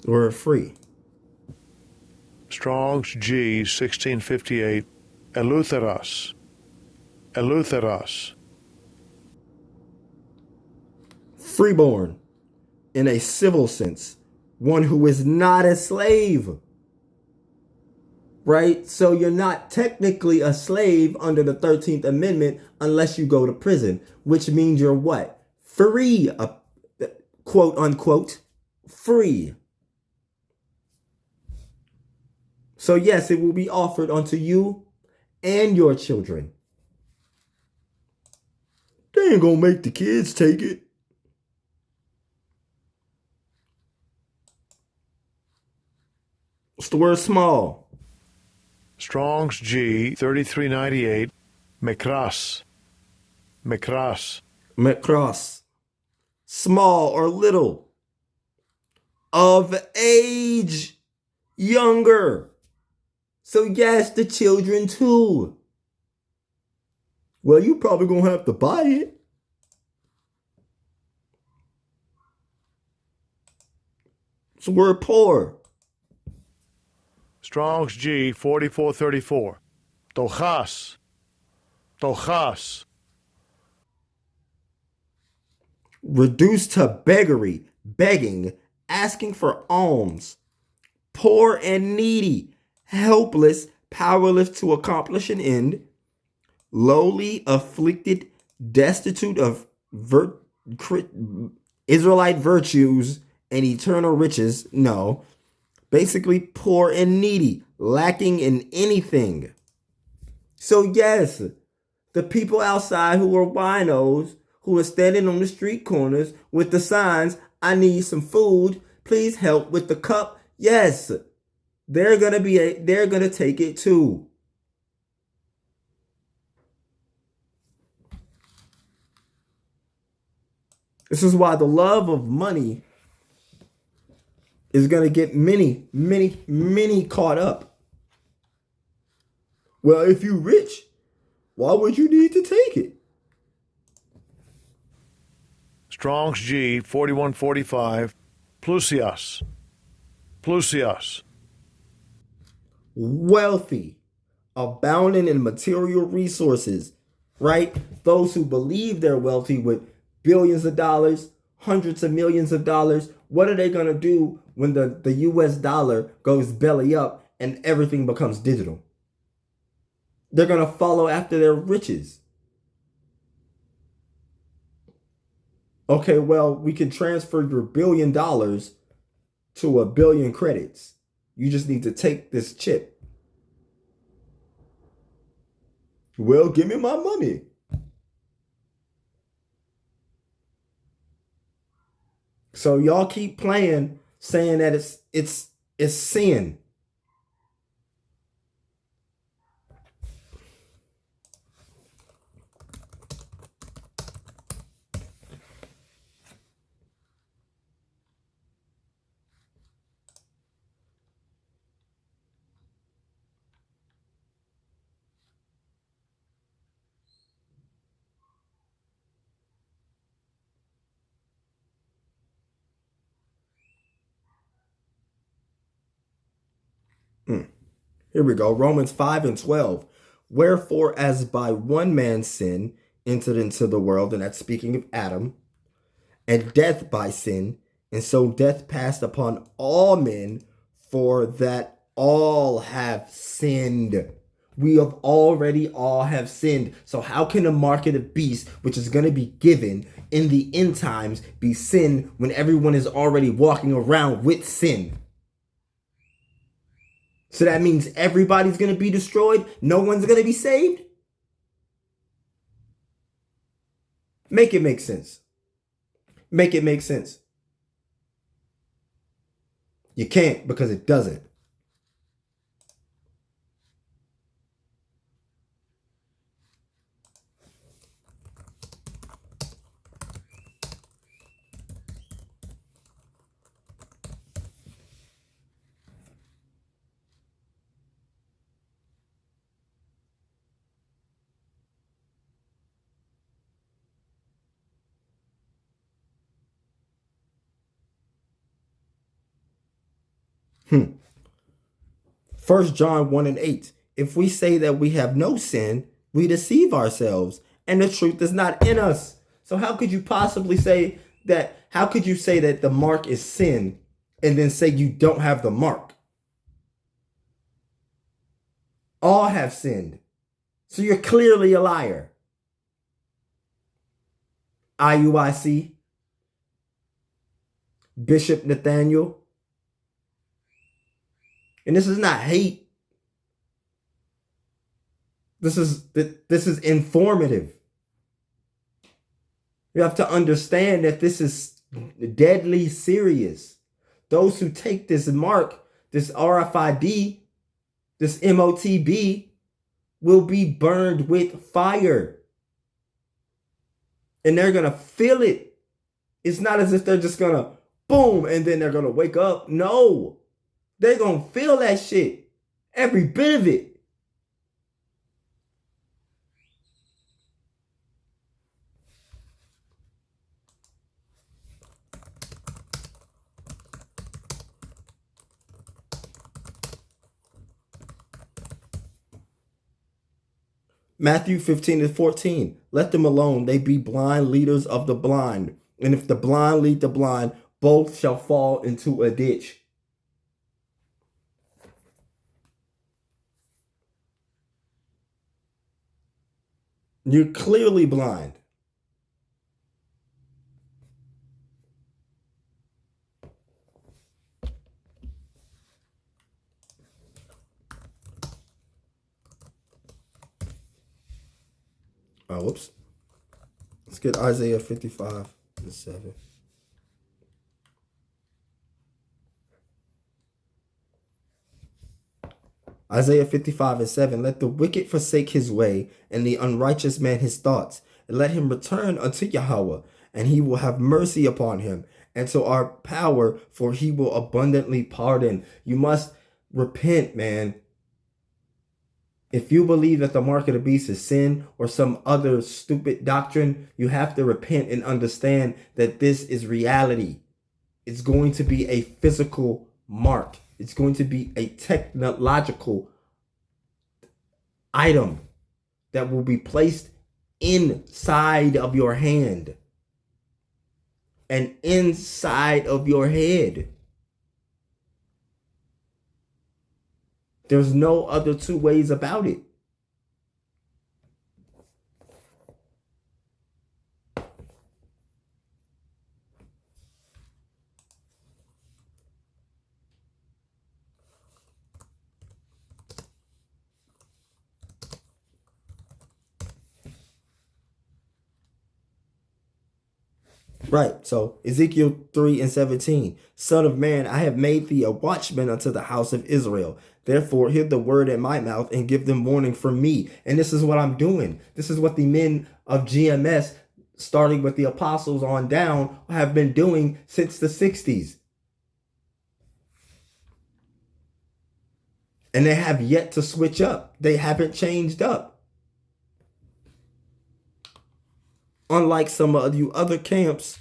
Speaker 1: Word free.
Speaker 7: Strong's G 1658. Eleutheros. Eleutheros.
Speaker 1: Freeborn, in a civil sense, one who is not a slave. Right? So you're not technically a slave under the 13th Amendment unless you go to prison, which means you're what? Free, quote unquote, free. So yes, it will be offered unto you and your children. They ain't gonna make the kids take it. What's the word small?
Speaker 7: Strong's G 3398. Mikras. Mikras.
Speaker 1: Mikros. Small or little. Of age. Younger. So yes, the children too. Well, you probably gonna have to buy it. It's the word poor.
Speaker 7: Strong's G 4434. Tochas. Tochas.
Speaker 1: Reduced to beggary, begging, asking for alms. Poor and needy, helpless, powerless to accomplish an end. Lowly, afflicted, destitute of Israelite virtues and eternal riches. No. Basically, poor and needy, lacking in anything. So, yes, the people outside who are winos, who are standing on the street corners with the signs, I need some food, please help with the cup. Yes, they're gonna take it too. This is why the love of money is going to get many caught up. Well, if you're rich, why would you need to take it?
Speaker 7: Strong's G 4145. Plusias. Plusias.
Speaker 1: Wealthy, abounding in material resources, right? Those who believe they're wealthy with billions of dollars, hundreds of millions of dollars. What are they going to do when the US dollar goes belly up and everything becomes digital? They're going to follow after their riches. Okay, well, we can transfer your $1 billion to 1 billion credits. You just need to take this chip. Well, give me my money. So y'all keep playing, saying that it's sin. Here we go. Romans 5:12. Wherefore, as by one man's sin entered into the world, and that's speaking of Adam, and death by sin, and so death passed upon all men, for that all have sinned. We have already all have sinned. So how can a mark of the beast, which is going to be given in the end times, be sin when everyone is already walking around with sin? So that means everybody's going to be destroyed? No one's going to be saved? Make it make sense. Make it make sense. You can't, because it doesn't. First John 1:8. If we say that we have no sin, we deceive ourselves, and the truth is not in us. So how could you possibly say that? How could you say that the mark is sin and then say you don't have the mark? All have sinned. So you're clearly a liar. IUIC, Bishop Nathaniel. And this is not hate. This is informative. You have to understand that this is deadly serious. Those who take this mark, this RFID, this MOTB will be burned with fire. And they're going to feel it. It's not as if they're just going to boom and then they're going to wake up. No, they're going to feel that shit. Every bit of it. Matthew 15-14. Let them alone. They be blind leaders of the blind. And if the blind lead the blind, both shall fall into a ditch. You're clearly blind. Oh, whoops. Let's get Isaiah 55:7. Isaiah 55:7. Let the wicked forsake his way, and the unrighteous man his thoughts. And let him return unto Yahweh, and he will have mercy upon him, and to our power, for he will abundantly pardon. You must repent, man. If you believe that the mark of the beast is sin or some other stupid doctrine, you have to repent and understand that this is reality. It's going to be a physical mark. It's going to be a technological item that will be placed inside of your hand and inside of your head. There's no other two ways about it. Right. So Ezekiel 3:17. Son of man, I have made thee a watchman unto the house of Israel. Therefore, hear the word in my mouth and give them warning from me. And this is what I'm doing. This is what the men of GMS, starting with the apostles on down, have been doing since the 60s. And they have yet to switch up. They haven't changed up. Unlike some of you other camps,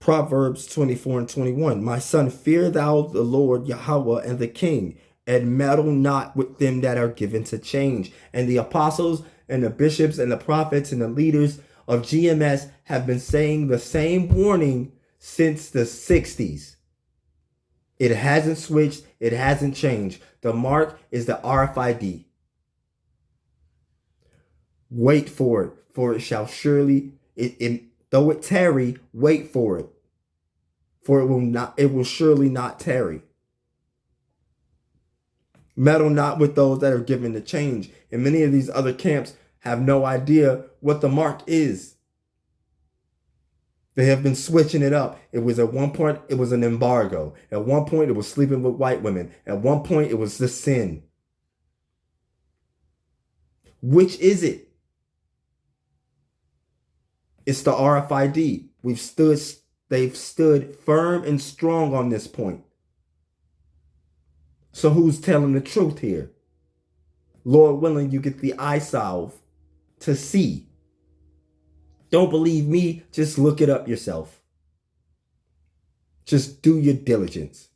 Speaker 1: Proverbs 24:21. My son, fear thou the Lord Yahweh and the king, and meddle not with them that are given to change. And the apostles and the bishops and the prophets and the leaders of GMS have been saying the same warning since the 60s. It hasn't switched. It hasn't changed. The mark is the RFID. Wait for it shall surely, though it tarry, wait for it. For it will surely not tarry. Meddle not with those that are given to change. And many of these other camps have no idea what the mark is. They have been switching it up. It was at one point, it was an embargo. At one point, it was sleeping with white women. At one point, it was the sin. Which is it? It's the RFID. They've stood firm and strong on this point. So who's telling the truth here? Lord willing, you get the eye salve to see. Don't believe me, just look it up yourself. Just do your diligence.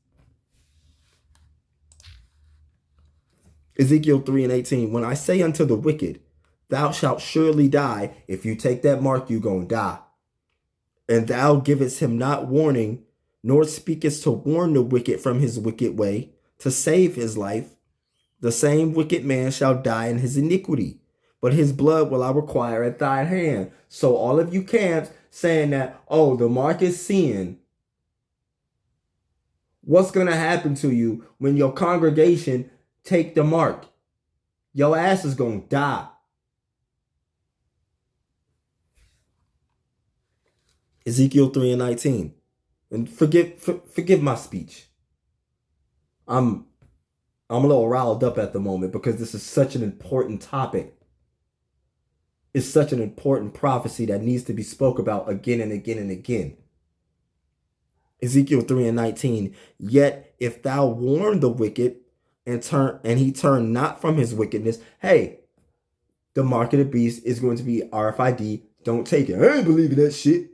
Speaker 1: Ezekiel 3:18. When I say unto the wicked, thou shalt surely die, if you take that mark, you gonna die. And thou givest him not warning, nor speakest to warn the wicked from his wicked way, to save his life, the same wicked man shall die in his iniquity, but his blood will I require at thine hand. So all of you camps saying that, oh, the mark is sin. What's going to happen to you when your congregation take the mark? Your ass is going to die. Ezekiel 3:19. And forgive my speech. I'm a little riled up at the moment because this is such an important topic. It's such an important prophecy that needs to be spoke about again and again and again. Ezekiel 3:19. Yet if thou warn the wicked and he turn not from his wickedness, hey, the mark of the beast is going to be RFID. Don't take it. I ain't believing that shit.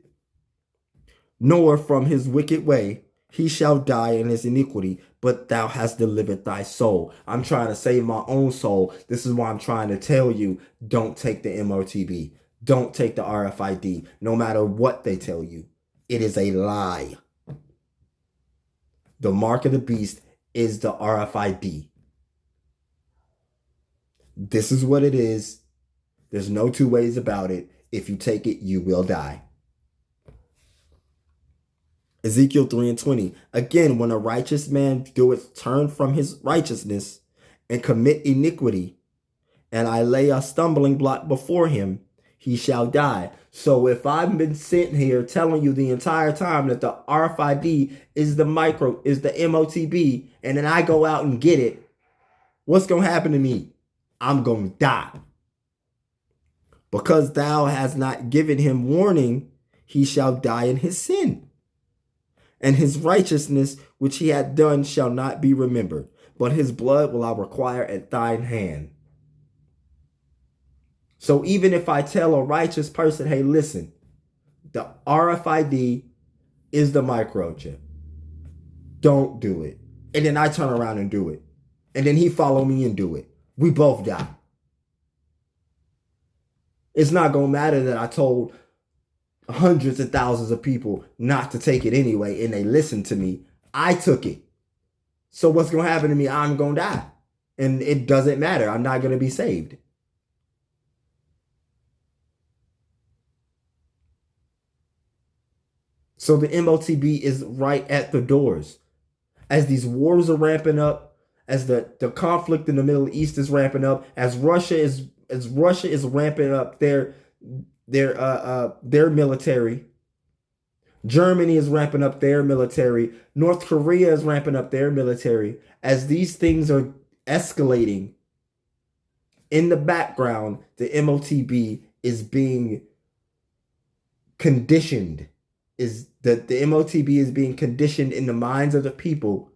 Speaker 1: Nor from his wicked way, he shall die in his iniquity, but thou hast delivered thy soul. I'm trying to save my own soul. This is why I'm trying to tell you, don't take the MOTB. Don't take the RFID, no matter what they tell you. It is a lie. The mark of the beast is the RFID. This is what it is. There's no two ways about it. If you take it, you will die. Ezekiel 3:20. Again, when a righteous man doeth turn from his righteousness and commit iniquity, and I lay a stumbling block before him, he shall die. So if I've been sitting here telling you the entire time that the RFID is the MOTB, and then I go out and get it, what's going to happen to me? I'm going to die. Because thou hast not given him warning, he shall die in his sin. And his righteousness which he hath done shall not be remembered, but his blood will I require at thine hand. So even if I tell a righteous person, hey, listen, the RFID is the microchip. Don't do it. And then I turn around and do it. And then he follow me and do it. We both die. It's not going to matter that I told hundreds of thousands of people not to take it anyway, and they listened to me. I took it. So what's going to happen to me? I'm going to die. And it doesn't matter. I'm not going to be saved. So the MOTB is right at the doors. As these wars are ramping up, as the conflict in the Middle East is ramping up, as Russia is ramping up their military. Germany is ramping up their military. North Korea is ramping up their military. As these things are escalating, in the background, the MOTB is being conditioned. Is that the MOTB is being conditioned in the minds of the people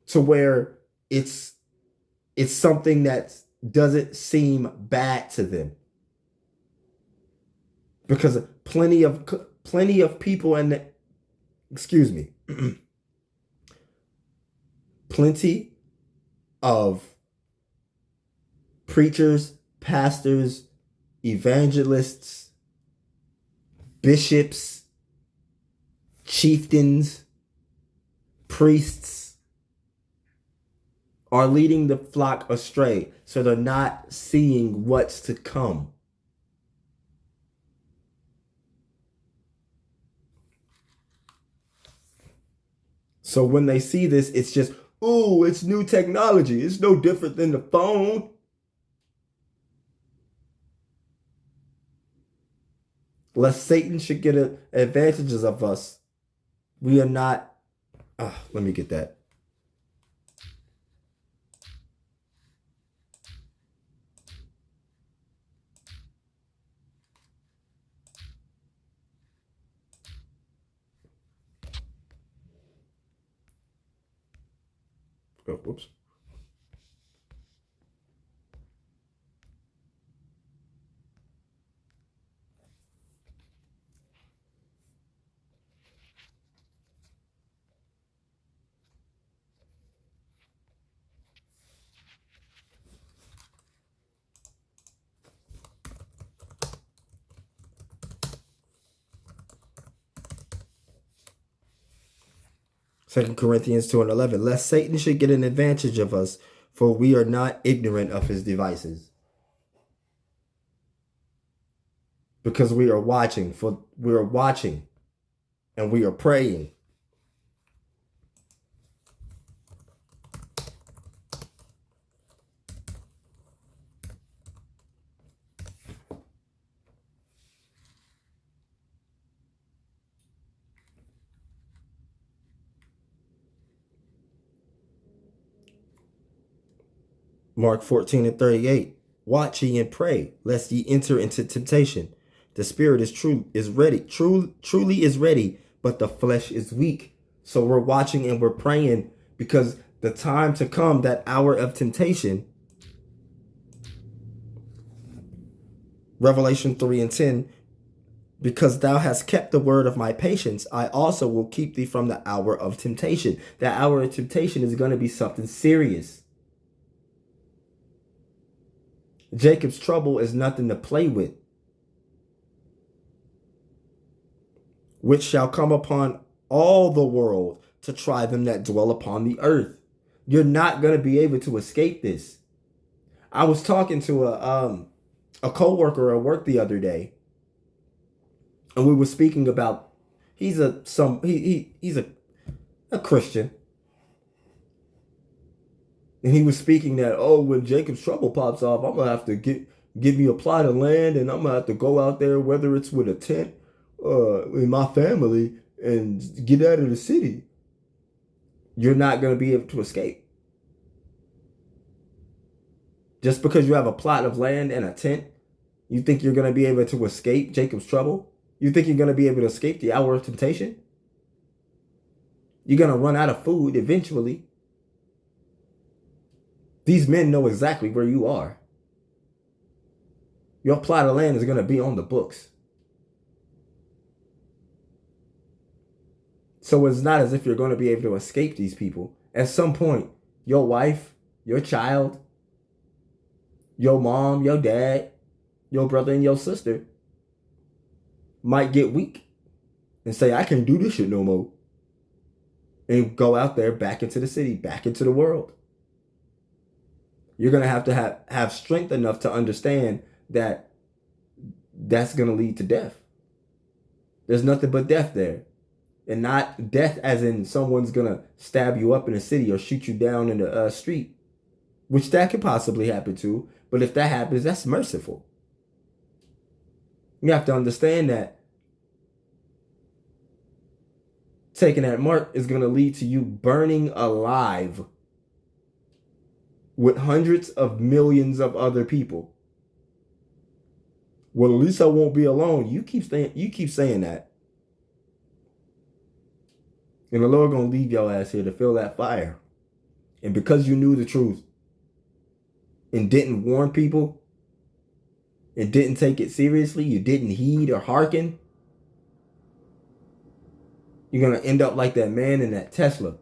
Speaker 1: to where it's something that doesn't seem bad to them, because plenty of people plenty of preachers, pastors, evangelists, bishops, chieftains, priests are leading the flock astray, so they're not seeing what's to come. So when they see this, it's just, ooh, it's new technology. It's no different than the phone. Lest Satan should get advantages of us. We are not. Let me get that. Oh, whoops. Second Corinthians 2:11. Lest Satan should get an advantage of us, for we are not ignorant of his devices. Because we are watching and we are praying Mark 14:38. Watch ye and pray, lest ye enter into temptation. The spirit truly is ready, but the flesh is weak. So we're watching and we're praying because the time to come, that hour of temptation, Revelation 3:10, because thou hast kept the word of my patience, I also will keep thee from the hour of temptation. That hour of temptation is going to be something serious. Jacob's trouble is nothing to play with, which shall come upon all the world to try them that dwell upon the earth. You're not going to be able to escape this. I was talking to a coworker at work the other day, and we were speaking about he's a Christian, and he was speaking that, oh, when Jacob's trouble pops off, I'm gonna have to give me a plot of land, and I'm gonna have to go out there, whether it's with a tent in my family, and get out of the city. You're not gonna be able to escape. Just because you have a plot of land and a tent, you think you're gonna be able to escape Jacob's trouble? You think you're gonna be able to escape the hour of temptation? You're gonna run out of food eventually. These men know exactly where you are. Your plot of land is going to be on the books. So it's not as if you're going to be able to escape these people. At some point, your wife, your child, your mom, your dad, your brother, and your sister might get weak and say, I can't do this shit no more. And go out there back into the city, back into the world. You're going to have strength enough to understand that that's going to lead to death. There's nothing but death there. And not death as in someone's going to stab you up in a city or shoot you down in the street, which that could possibly happen too. But if that happens, that's merciful. You have to understand that taking that mark is going to lead to you burning alive with hundreds of millions of other people. Well, at least I won't be alone. You keep saying that. And the Lord gonna leave your ass here to feel that fire. And because you knew the truth and didn't warn people and didn't take it seriously, you didn't heed or hearken, you're gonna end up like that man in that Tesla.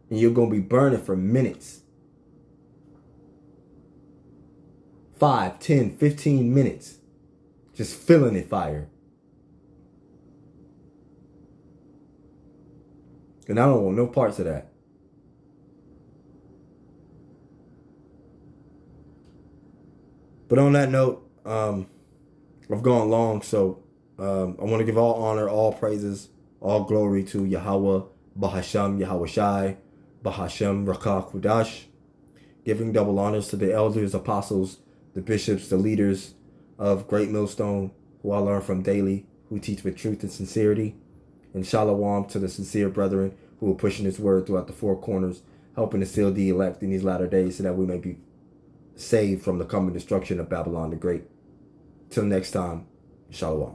Speaker 1: And you're gonna be burning for minutes. 5, 10, 15 minutes. Just feeling it fire. And I don't want no parts of that. But on that note, I've gone long, so I want to give all honor, all praises, all glory to Yahweh, Bahasham, Yahweh Shai, Bahashem, Rakah Kudash, giving double honors to the elders, apostles, the bishops, the leaders of Great Millstone, who I learn from daily, who teach with truth and sincerity, and shalom to the sincere brethren who are pushing this word throughout the four corners, helping to seal the elect in these latter days so that we may be saved from the coming destruction of Babylon the Great. Till next time, shalom.